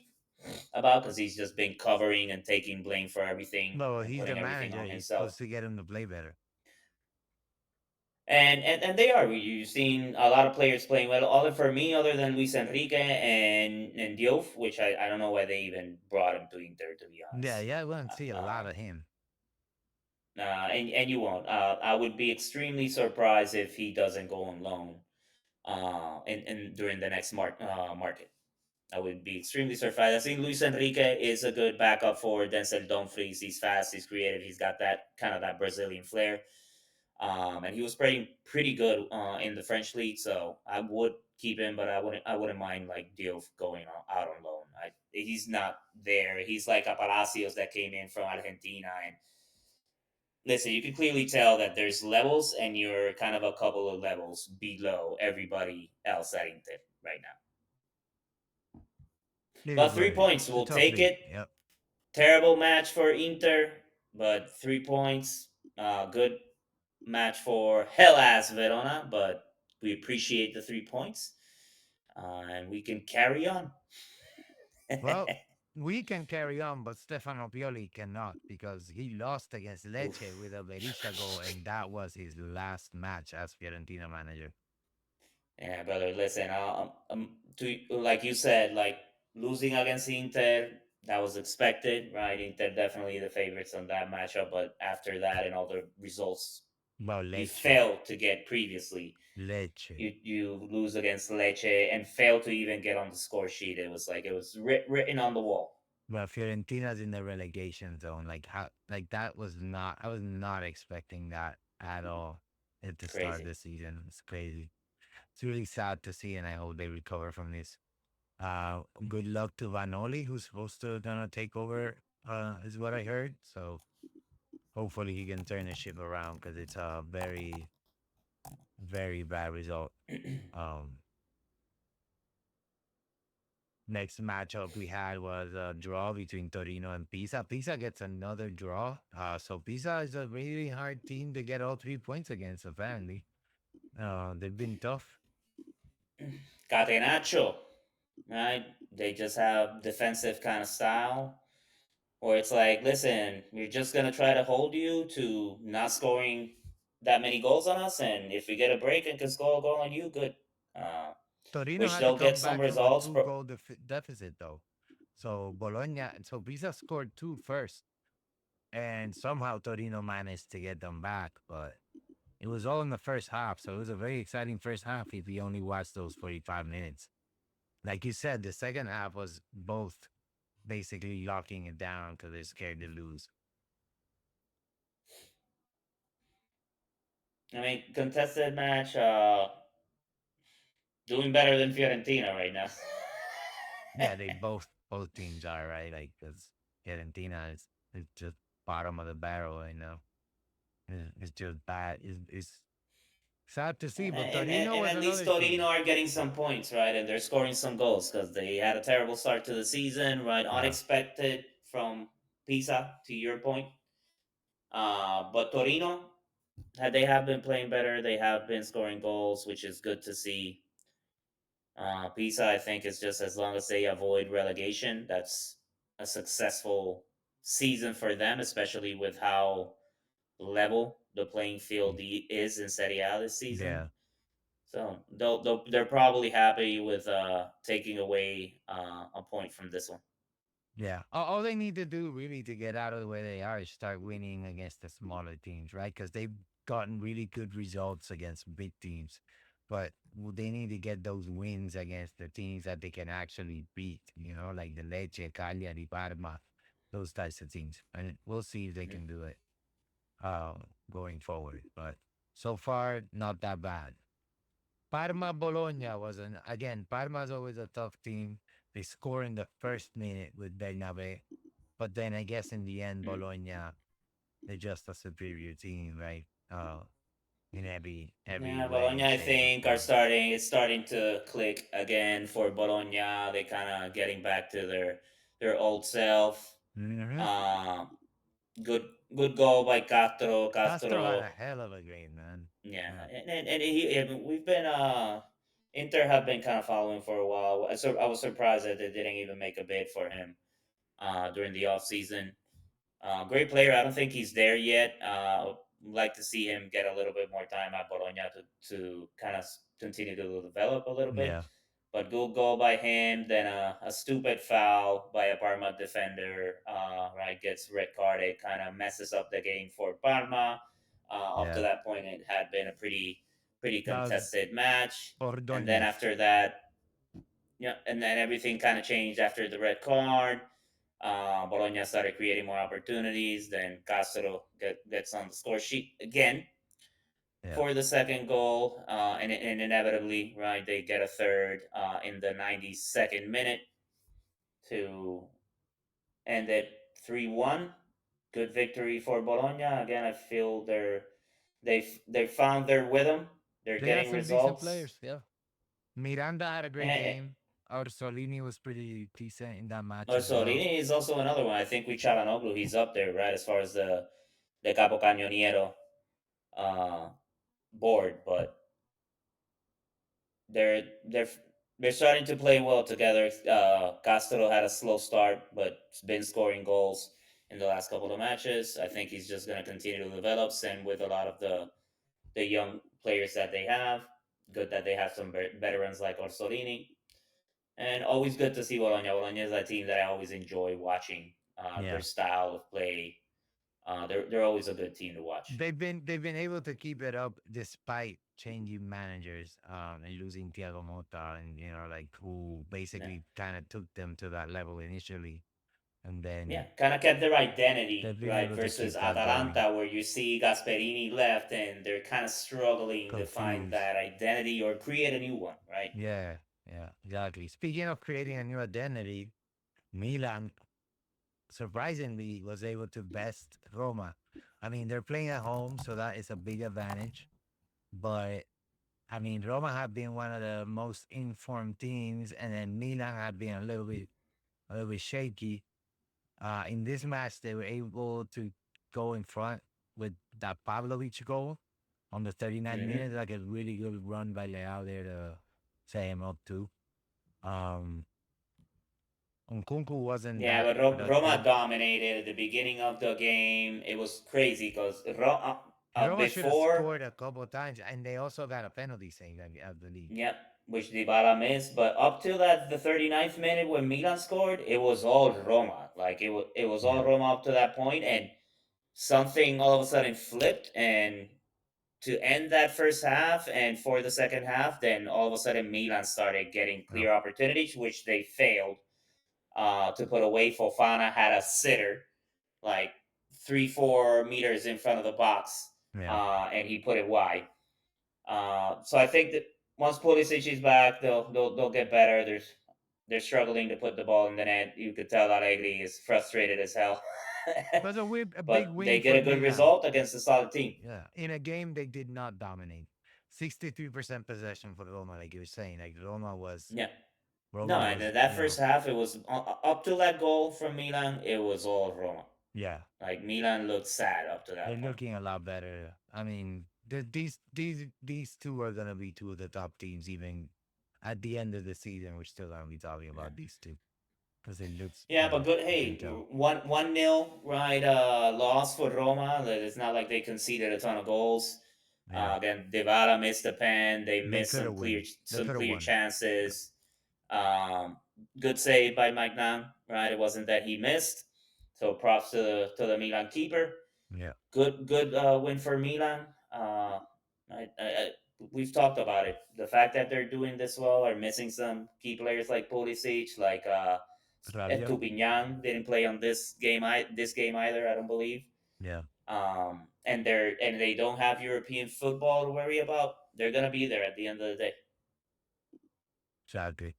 about because he's just been covering and taking blame for everything No, and he's the putting everything manager. on He's himself. supposed to get him to play better. And they are. You've seen a lot of players playing well. Other for me, other than Luis Enrique and Diouf, which I don't know why they even brought him to Inter, to be Yeah, honest. yeah, I want to see a lot Um, of him. and you won't. I would be extremely surprised if he doesn't go on loan in during the next market. I would be extremely surprised. I think Luis Enrique is a good backup for Denzel Dumfries. He's fast, he's creative, he's got that kind of that Brazilian flair. And he was pretty good in the French league, so I would keep him, but I wouldn't mind like Diouf going out on loan. He's not there. He's like a Palacios that came in from Argentina, and listen, you can clearly tell that there's levels, and you're kind of a couple of levels below everybody else at Inter right now. It But is what three it is. points, It's a we'll tough take league. it. Yep. Terrible match for Inter, but 3 points. Good match for Hellas Verona, but we appreciate the 3 points, and we can carry on. Well, we can carry on, but Stefano Pioli cannot because he lost against Lecce with Oof. a Berisha goal, and that was his last match as Fiorentina manager. Yeah, brother. Listen, to like you said, like losing against Inter, that was expected, right? Inter definitely the favorites on that matchup, but after that and all the results Well, you Lecce. failed to get previously, Lecce. you lose against Lecce and fail to even get on the score sheet. It was like it was written on the wall. Well, Fiorentina's in the relegation zone. Like how like that was not I was not expecting that at all at the start of Crazy. the season. It's crazy. It's really sad to see and I hope they recover from this. Good luck to Vanoli, who's supposed to gonna take over, is what I heard. So hopefully he can turn the ship around because it's a very, very bad result. Um, Next matchup we had was a draw between Torino and Pisa. Pisa gets another draw. So Pisa is a really hard team to get all 3 points against, apparently. They've been tough. Catenaccio, right? They just have defensive kind of style. Or it's like, listen, we're just gonna try to hold you to not scoring that many goals on us, and if we get a break and can score a goal on you, good. Uh, Torino which had to they'll get come some back from a results. two-goal deficit, though. So Pisa scored two first, and somehow Torino managed to get them back. But it was all in the first half, so it was a very exciting first half if you only watched those 45 minutes. Like you said, the second half was both basically locking it down because they're scared to lose. I mean, contested match, doing better than Fiorentina right now. Yeah, they both teams are right. Like because Fiorentina is just bottom of the barrel right now. It's just bad. It's sad to see, and, but and, Torino and was at least another Torino team. are getting some points, right? And they're scoring some goals because they had a terrible start to the season, right? Yeah, Unexpected from Pisa, to your point. But Torino, they have been playing better. They have been scoring goals, which is good to see. Pisa, I think, is just as long as they avoid relegation, that's a successful season for them, especially with how level the playing field is in Serie A this season. yeah. So they're probably happy with taking away a point from this one. Yeah. All they need to do really to get out of the way they are is start winning against the smaller teams, right? Because they've gotten really good results against big teams. But they need to get those wins against the teams that they can actually beat, like the Lecce, Cagliari, Parma, those types of teams. And we'll see if they Mhm. can do it uh, going forward. But so far, not that bad. Parma Bologna again, Parma's always a tough team. They score in the first minute with Bernabe. But then I guess in the end, Mm. Bologna, they're just a superior team, right? In every Yeah, way, Bologna, I shape, or think, are form. starting. It's starting to click again for Bologna. They kind of getting back to their old self. Mhm. Uh, good good goal by Castro. Castro had a Castro, hell of a game, man. yeah, Yeah. we've been Inter have been kind of following for a while. I was surprised that they didn't even make a bid for him during the off season. Great player. I don't think he's there yet. Like to see him get a little bit more time at Bologna to kind of continue to develop a little bit. Yeah. But good goal by him. Then a stupid foul by a Parma defender. Right, gets red carded. Kind of messes up the game for Parma. Up to Yeah. that point, it had been a pretty pretty That was contested match. And then Ordonez. after that, yeah, and then everything kind of changed after the red card. Bologna started creating more opportunities. Then Castro gets on the score sheet again Yeah. for the second goal, and inevitably, right, they get a third in the 92nd minute to end it 3-1. Good victory for Bologna. Again, I feel they found their rhythm. They're They had getting some decent results. players. Yeah. Miranda had a great And game. Orsolini was pretty decent in that match as well. Orsolini is also another one. I think with Chalanoglu, he's up there, right, as far as the Capo Cañoniero uh, board. But they're they're they're starting to play well together. Castro had a slow start, but has been scoring goals in the last couple of matches. I think he's just going to continue to develop. Same with a lot of the young players that they have. Good that they have some veterans like Orsolini, and always good to see Bologna. Bologna is a team that I always enjoy watching. Their Yeah. style of play, they're always a good team to watch. They've been able to keep it up despite changing managers and losing Thiago Motta and like who Yeah, basically kind of took them to that level initially, and yeah, then kind of kept their they've identity, been right? able to Versus keep that going. Atalanta, where you see Gasperini left and they're kind of struggling to find Confused. that identity or create a new one, right? Yeah, yeah, exactly. Speaking of creating a new identity, Milan surprisingly was able to best Roma. I mean, they're playing at home, so that is a big advantage. But I mean, Roma had been one of the most informed teams, and then Milan had been a little bit shaky. In this match, they were able to go in front with that Pavlovic goal on the 39 Hmm. minutes, like a really good run by Leao there to say him up too. Um, Nkunku wasn't Yeah, that but Roma productive. dominated at the beginning of the game. It was crazy because Roma should have before, scored a couple of times, and they also got a penalty save, I believe. yep, which Dybala missed, but up till that the 39th minute when Milan scored, it was all Roma. Like it was all Yeah, Roma up to that point, and something all of a sudden flipped, and to end that first half and for the second half, then all of a sudden Milan started getting yeah, clear opportunities, which they failed to put away. Fofana had a sitter like 3-4 meters in front of the box, yeah. and he put it wide. So I think that once Pulisic is back, they'll get better. They're struggling to put the ball in the net. You could tell Allegri is frustrated as hell, It was a big but they win get for a good Milan. result against a solid team. Yeah, in a game they did not dominate. 63% possession for Roma, like you were saying. Like Yeah. No, Roma and was, that first half, it was up to that goal from Milan. It was all Roma. yeah, Like Milan looked sad up to they're that point. looking a lot better. I mean, these two are gonna be two of the top teams even at the end of the season. We're still gonna be talking Yeah. about these two because it looks, Yeah, but good. you can Hey, tell. 1-0, right? Loss for Roma. It's not like they conceded a ton of goals. Yeah, Again, Dybala missed the pen. They they missed could have win. They some could have clear won. chances. Um, Good save by Mike Nan, right? It wasn't that he missed. So props to the Milan keeper. Yeah, Good win for Milan. We've talked about it. The fact that they're doing this well are missing some key players like Pulisic, like Rabiot. Estupiñan didn't play on this game either. I don't believe. Yeah, And they don't have European football to worry about. They're gonna be there at the end of the day. exactly.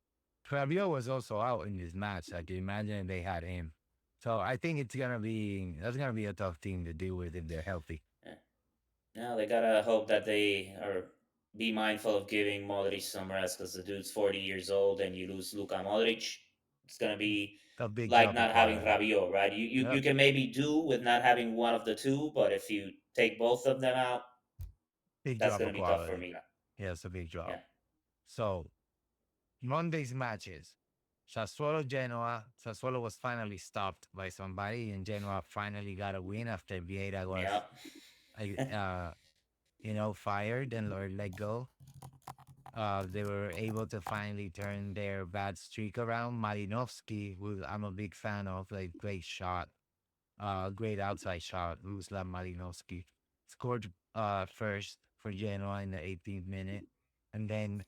Rabiot was also out in this match. I can imagine they had him. So I think that's gonna be a tough team to deal with if they're healthy. Yeah. Now they gotta hope that they are be mindful of giving Modric some rest because the dude's 40 years old, and you lose Luka Modric. It's gonna be A big like drop of not having quality. Rabiot, right? You Yep. can maybe do with not having one of the two, but if you take both of them out, Big that's drop gonna of be tough for quality. Milan. Yeah, it's a big drop. Yeah, So Monday's matches. Sassuolo Genoa. Sassuolo was finally stopped by somebody, and Genoa finally got a win after Vieira was, yeah, uh, uh, fired and or let go. They were able to finally turn their bad streak around. Malinovsky, who I'm a big fan of, like great shot, great outside shot. Ruslan Malinovsky scored first for Genoa in the 18th minute. And then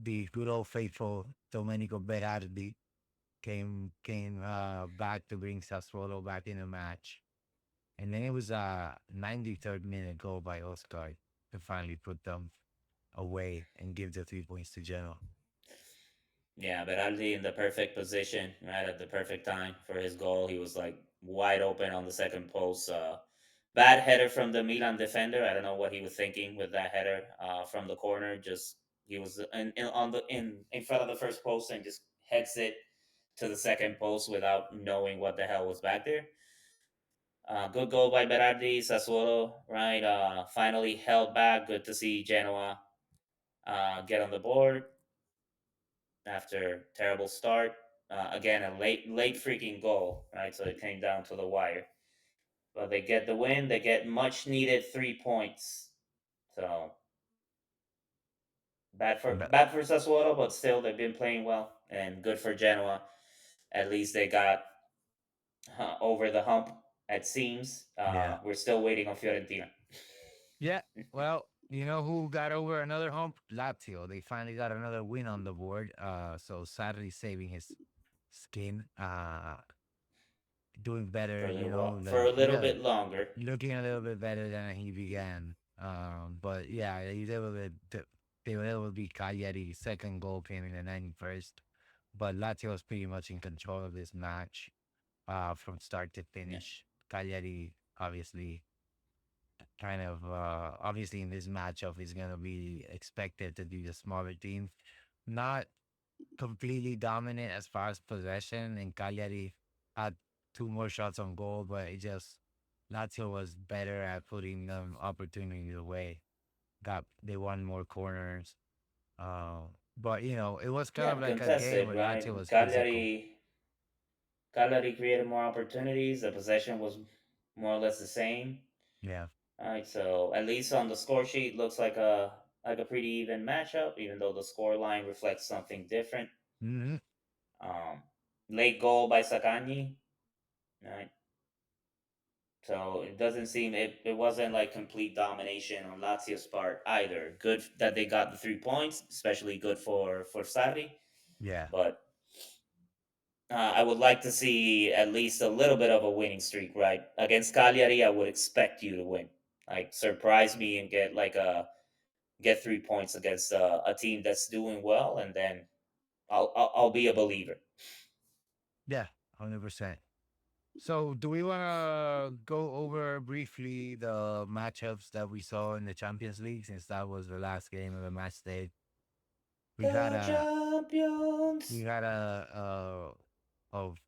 the good old faithful Domenico Berardi came back to bring Sassuolo back in the match. And then it was a 93rd minute goal by Oscar to finally put them away and give the 3 points to Genoa. Yeah, Berardi in the perfect position, right at the perfect time for his goal. He was like wide open on the second post. Bad header from the Milan defender. I don't know what he was thinking with that header from the corner. Just he was in front of the first post and just heads it to the second post without knowing what the hell was back there. Good goal by Berardi. Sassuolo, right? Finally held back. Good to see Genoa get on the board after terrible start. Again, a late freaking goal, right? So it came down to the wire. But they get the win. They get much needed 3 points. So But bad for Sassuolo, but still they've been playing well and good for Genoa. At least they got over the hump. It seems. yeah. We're still waiting on Fiorentina. Yeah. Well, you know who got over another hump? Lazio. They finally got another win on the board. So Sarri saving his skin. Doing For better, a you little know, while, for like a little yeah, bit longer. looking a little bit better than he began. But yeah, they were able to beat Cagliari. Second goal came in the 91st. But Lazio was pretty much in control of this match from start to Yeah, finish. Cagliari, obviously, obviously in this matchup is going to be expected to be the smaller team. Not completely dominant as far as possession, and Cagliari had two more shots on goal, but it just Lazio was better at putting opportunities away. They won more corners. But you know, it was kind yeah, of like a game contested, where Lazio right? was physical. Cagliari created more opportunities. The possession was more or less the same. Yeah. All right, so at least on the score sheet, looks like a pretty even matchup, even though the score line reflects something different. Hmm. Um, Late goal by Sakani, right? So it doesn't seem it wasn't like complete domination on Lazio's part either. Good that they got the 3 points, especially good for Sarri. Yeah. But I would like to see at least a little bit of a winning streak, right? Against Cagliari, I would expect you to win. Like surprise me and get 3 points against a team that's doing well, and then I'll be a believer. Yeah. 100%. So, do we want to go over briefly the matchups that we saw in the Champions League since that was the last game of the match day? We had The a we champions. had a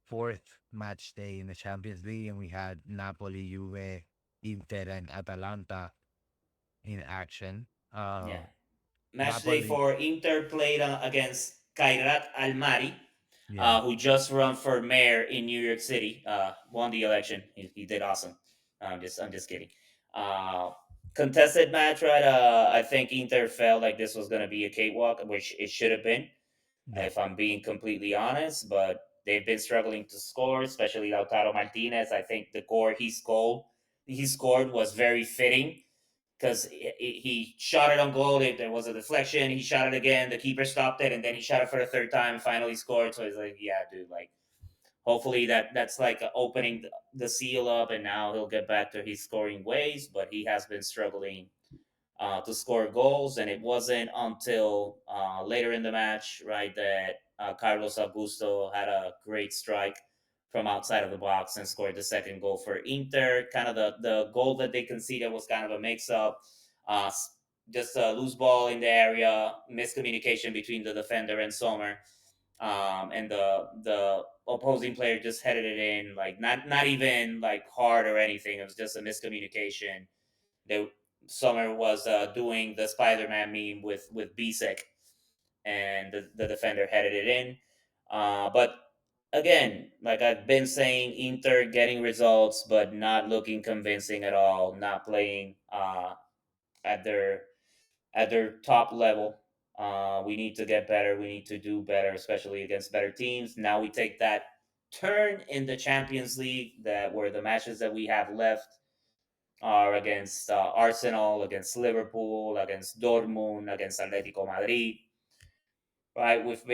fourth match day in the Champions League, and we had Napoli, Juve, Inter, and Atalanta in action. Yeah. Match day Napoli, for Inter played against Kairat Almaty, yeah, who just run for mayor in New York City. Won the election. He did awesome. I'm just kidding. Uh, Contested match, right? I think Inter felt like this was going to be a cakewalk, which it should have been, yeah, if I'm being completely honest. But they've been struggling to score, especially Lautaro Martinez. I think the goal he scored was very fitting because he shot it on goal. There was a deflection. He shot it again. The keeper stopped it, and then he shot it for the third time and finally scored. So he's like, yeah, dude, like hopefully that's like opening the seal up, and now he'll get back to his scoring ways. But he has been struggling to score goals, and it wasn't until later in the match, right, that Carlos Augusto had a great strike from outside of the box and scored the second goal for Inter. Kind of the goal that they conceded was kind of a mix-up, uh, just a loose ball in the area, miscommunication between the defender and Sommer. And the opposing player just headed it in, like not even like hard or anything. It was just a miscommunication. They Summer was doing the Spider-Man meme with Bisek, and the defender headed it in. But again, like I've been saying, Inter getting results, but not looking convincing at all. Not playing at their at their top level. We need to get better. We need to do better, especially against better teams. Now we take that turn in the Champions League, that were the matches that we have left. are against Arsenal, against Liverpool, against Dortmund, against Atletico Madrid. Right, we've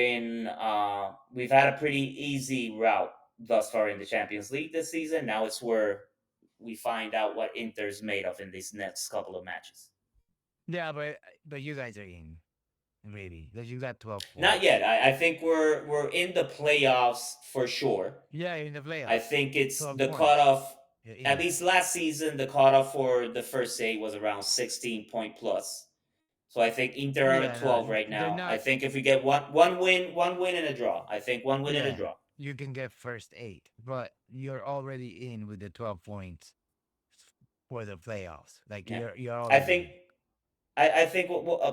had a pretty easy route thus far in the Champions League this season. Now it's where we find out what Inter's made of in these next couple of matches. Yeah, but you guys are in really because you got 12 Not points. yet. I think we're in the playoffs for sure. Yeah, you're in the I playoffs. think it's 12 the points. cutoff. You're At in. least last season, the cutoff for the first eight was around 16 point plus. So I think Inter are at Yeah, no, 12 right they're now. I not. think if we get one win and a draw. I think one win and a Yeah, draw. you can get first eight, but you're already in with the 12 points for the playoffs. Like Yeah, you're I already think in. I think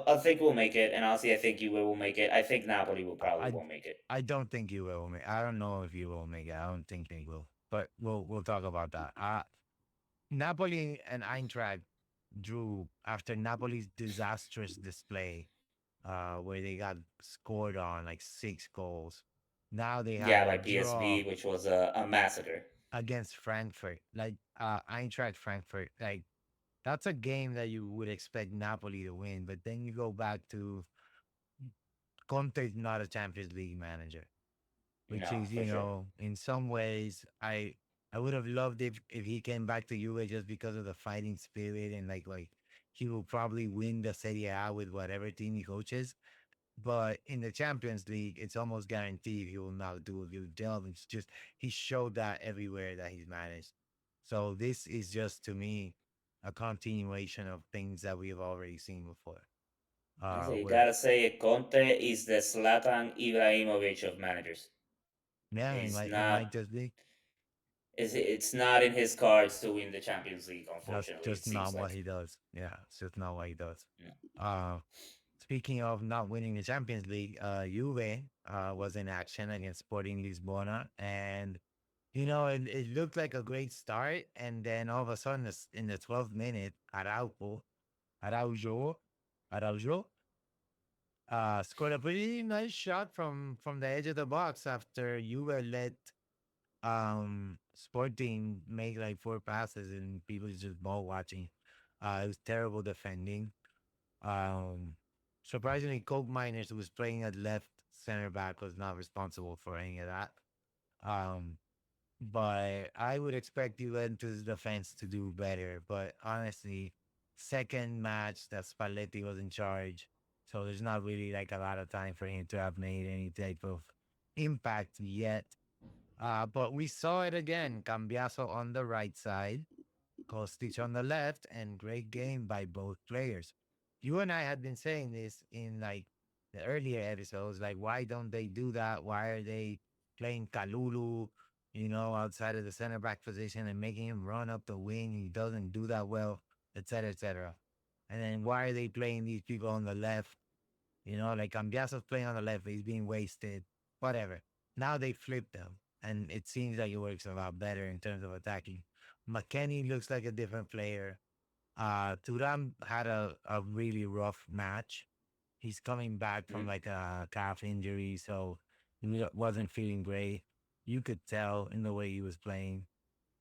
I think we'll make it, and honestly, I think you will make it. I think Napoli will I probably I won't make it. I don't think you will make. I don't know if you will make it. I don't think they will. But we'll talk about that. Napoli and Eintracht drew after Napoli's disastrous display, where they got scored on like 6 goals. Now they had Yeah, a by draw PSV, which was a massacre. against Frankfurt, like Eintracht Frankfurt. Like that's a game that you would expect Napoli to win, but then you go back to Conte's not a Champions League manager, which No, is for sure. in some ways I would have loved if he came back to Juve just because of the fighting spirit and like he will probably win the Serie A with whatever team he coaches. But in the Champions League, it's almost guaranteed he will not do it. He'll delve. It's just he showed that everywhere that he's managed. So this is just to me a continuation of things that we've already seen before. So you Where gotta say it. Conte is the Zlatan Ibrahimovic of managers. yeah, He's it not. might just be It's not in his cards to win the Champions League. that's Unfortunately, it just not seems what like. he does. Yeah, it's just not what he does. No. Uh, Speaking of not winning the Champions League, Juve was in action against Sporting Lisbona, and it looked like a great start, and then all of a sudden, in the 12th minute, Araujo, Araujo, scored a pretty nice shot from the edge of the box after Juve let Sporting make like 4 passes, and people just ball watching. It was terrible defending. Um, Surprisingly, Coke Miners, who was playing at left center back, was not responsible for any of that. Um, but I would expect Juventus defense to do better. But honestly, second match that Spalletti was in charge, so there's not really like a lot of time for him to have made any type of impact yet. But we saw it again. Cambiaso on the right side, Kostic on the left, and great game by both players. You and I had been saying this in like the earlier episodes, like why don't they do that? Why are they playing Kalulu, outside of the center back position and making him run up the wing? He doesn't do that well, etc., etc. And then why are they playing these people on the left? Like Cambiaso's playing on the left, he's being wasted, whatever. Now they flip them, and it seems like it works a lot better in terms of attacking. McKenny looks like a different player. Turam had a really rough match. He's coming back from Mm. like a calf injury, so wasn't feeling great. You could tell in the way he was playing.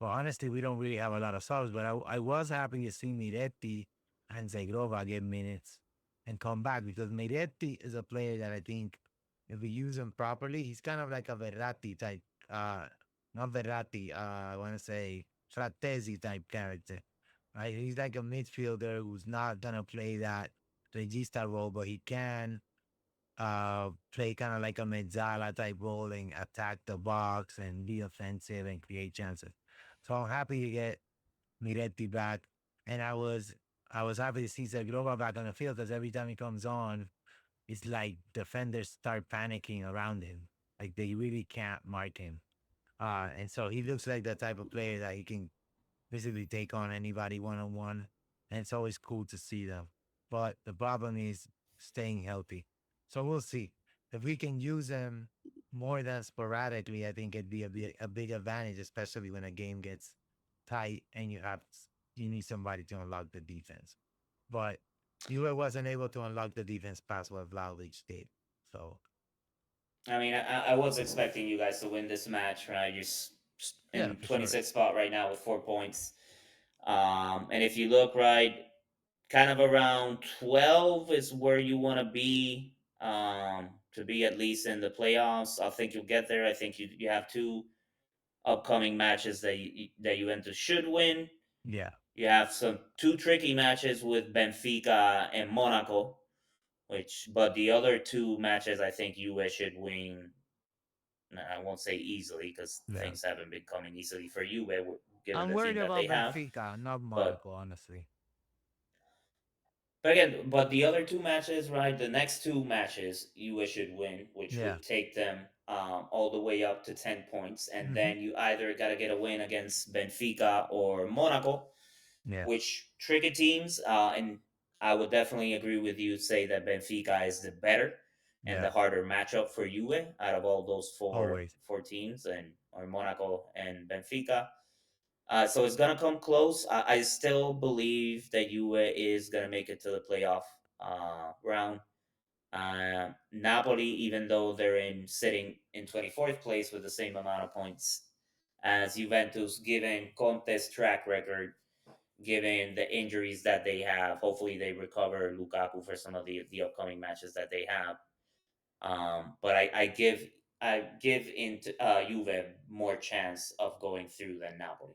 Well, honestly, we don't really have a lot of subs, but I was happy to see Miretti and Zagrova get minutes and come back because Miretti is a player that I think if we use him properly, he's kind of like a Verratti type, uh, not Verratti, I want to say Frattesi type character, right? He's like a midfielder who's not going to play that regista role, but he can play kind of like a mezzala type role and attack the box and be offensive and create chances. So I'm happy to get Miretti back, and I was happy to see Zagrova back on the field because every time he comes on, it's like defenders start panicking around him, like they really can't mark him. And so he looks like the type of player that he can basically take on anybody one on one, and it's always cool to see them. But the problem is staying healthy. So we'll see if we can use them more than sporadically. I think it'd be a big advantage, especially when a game gets tight and you need somebody to unlock the defense. But Juve wasn't able to unlock the defense past what Vlahovic did. So I mean, I was expecting you guys to win this match, right? yeah, In for sure. 26th spot right now with 4 points. And if you look right, kind of around 12 is where you want to be at least in the playoffs. I think you'll get there. I think you have two upcoming matches that Juventus should win. Yeah, You have some two tricky matches with Benfica and Monaco, which but the other two matches I think Juve should win. I won't say easily because yeah. things haven't been coming easily for Juve given I'm the worried team that about they have. Benfica, not But Monaco, honestly. But again, but the other two matches, right? The next two matches you should win, which Yeah. would take them all the way up to 10 points, and Hmm. then you either got to get a win against Benfica or Monaco, Yeah, which tricky teams. And I would definitely agree with you. Say that Benfica is the better and yeah. the harder matchup for Juve out of all those Always. four teams, and or Monaco and Benfica. So it's gonna come close. I still believe that Juve is gonna make it to the playoff round. Napoli, even though they're in sitting in 24th place with the same amount of points as Juventus, given Conte's track record, given the injuries that they have, hopefully they recover Lukaku for some of the upcoming matches that they have. But I give into Juve more chance of going through than Napoli.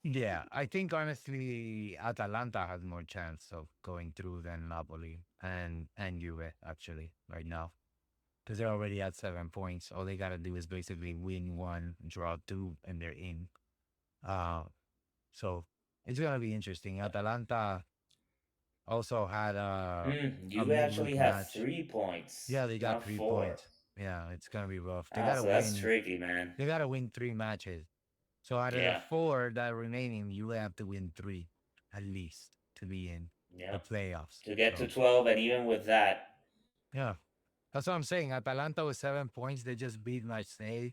Yeah, I think honestly, Atalanta has more chance of going through than Napoli and Juve actually right now because they're already at 7 points. All they gotta do is basically win one, draw two, and they're in. Uh, so it's gonna be interesting. Atalanta also had a You actually midweek have match. 3 points, Yeah, they got not 3 points. four. Yeah, it's gonna be rough. They Ah, gotta so that's win. tricky, man. They gotta win three matches. So out of the Yeah, four that are remaining, you have to win three at least to be in yeah. the playoffs. To get to So 12, and even with that, yeah, that's what I'm saying. Atalanta with 7 points, they just beat Marseille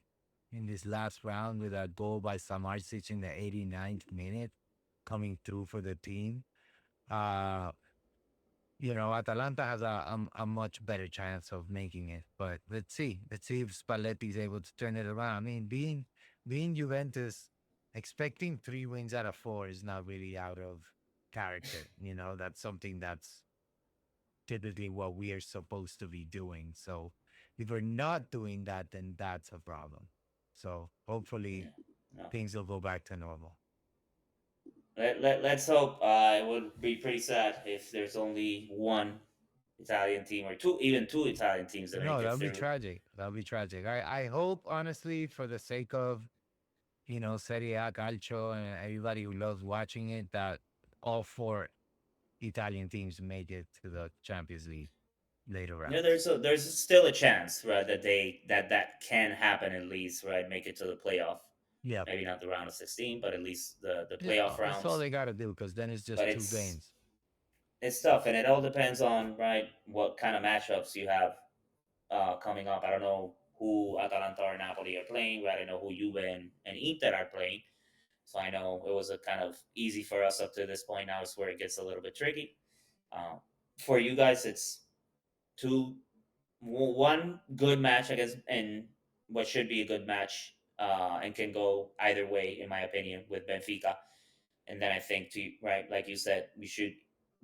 in this last round with a goal by Samardzic in the 89th minute, coming through for the team. Uh, Atalanta has a much better chance of making it. But let's see. Let's see if Spalletti is able to turn it around. I mean, being Juventus, expecting 3 wins out of four is not really out of character. That's something that's typically what we are supposed to be doing. So if we're not doing that, then that's a problem. So hopefully yeah, no. things will go back to normal. Let's hope. It would be pretty sad if there's only one Italian team or two, even two Italian teams that make No, it that'll be through. tragic. That'll be tragic. I hope, honestly, for the sake of Serie A Calcio and everybody who loves watching it, that all four Italian teams make it to the Champions League later Yeah, rounds. there's still a chance, right, that can happen at least, right, make it to the playoff. Yep. Maybe not the round of 16, but at least the Yeah, playoff that's all rounds. they got to do because then it's But just two games. it's tough, and it all depends on right what kind of matchups you have coming up. I don't know who Atalanta or Napoli are playing, right? I know who Juve and Inter are playing, so I know it was a kind of easy for us up to this point. Now it's where it gets a little bit tricky. For you guys, it's two one good match, I guess, and what should be a good match, and can go either way, in my opinion, with Benfica. And then I think, to right, like you said, we should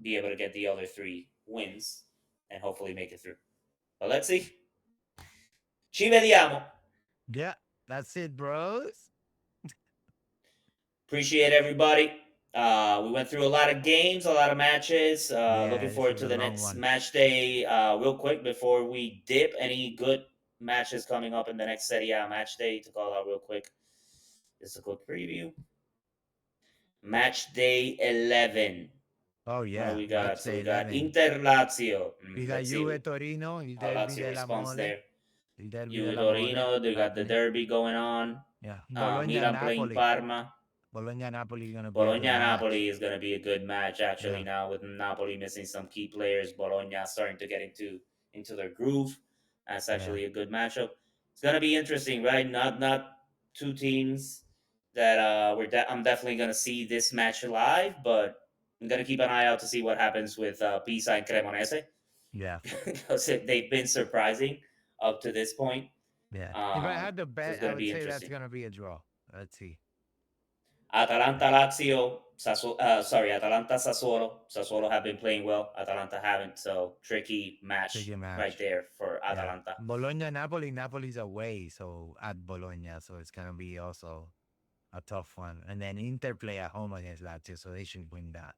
be able to get the other three wins and hopefully make it through. But let's see. Ci vediamo. Yeah, that's it, bros. Appreciate everybody. We went through a lot of games, a lot of matches. Looking Yeah, this forward was to a the long next one. match day. Real quick before we dip, any good matches coming up in the next Serie A match day to call out real quick? Just a quick preview. Match day 11. Oh, What do yeah, we got? match So day we got 11. Inter Lazio. We got Let's see Juve Torino, il how derby Lazio della responds Mole. there. Il derby Juve della Mole, Torino, they got the Napoli. derby going on. Yeah, Bologna Milan playing Napoli. Parma. Bologna Napoli is going to be a Bologna good match. Napoli is going to be a good match actually Yeah, now with Napoli missing some key players. Bologna starting to get into their groove. That's yeah, actually a good matchup. It's going to be interesting, right? Not two teams that I'm definitely going to see this match live, but I'm going to keep an eye out to see what happens with Pisa and Cremonese yeah, because they've been surprising up to this point. yeah. If I Um, had to so it's bet, going I to would be say that's interesting. going to be a draw. Let's see. Atalanta Lazio Sorry, Atalanta Sassuolo. Sassuolo have been playing well. Atalanta haven't. So tricky match tricky right match. there for Yeah. Atalanta. Bologna, Napoli. Napoli's away, so at Bologna, so it's gonna be also a tough one. And then Inter play at home against Lazio, so they should win that.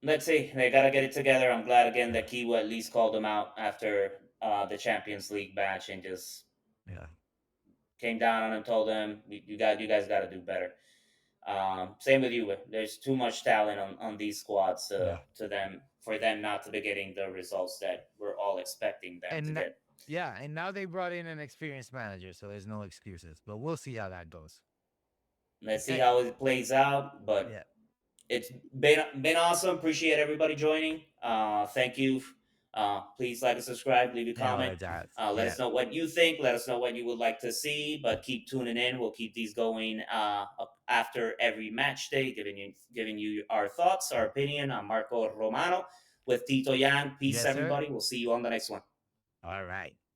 Let's see. They got to get it together. I'm glad again Yeah. that Kiwa at least called them out after the Champions League match and just Yeah. came down on them, told them you guys got to do better. Same with you. There's too much talent on these squads Yeah. to them for them not to be getting the results that we're all expecting them to And get. yeah, and now they brought in an experienced manager, so there's no excuses. But we'll see how that goes. Let's see Eh, how it plays out. But yeah. it's been awesome. Appreciate everybody joining. Thank you. Please like and subscribe. Leave a Yeah, all comment. right, that. Let Yeah. us know what you think. Let us know what you would like to see. But keep tuning in. We'll keep these going after every match day, giving you our thoughts, our opinion. I'm Marco Romano with Tito Yan. Peace, Yes, sir. everybody. We'll see you on the next one. All right.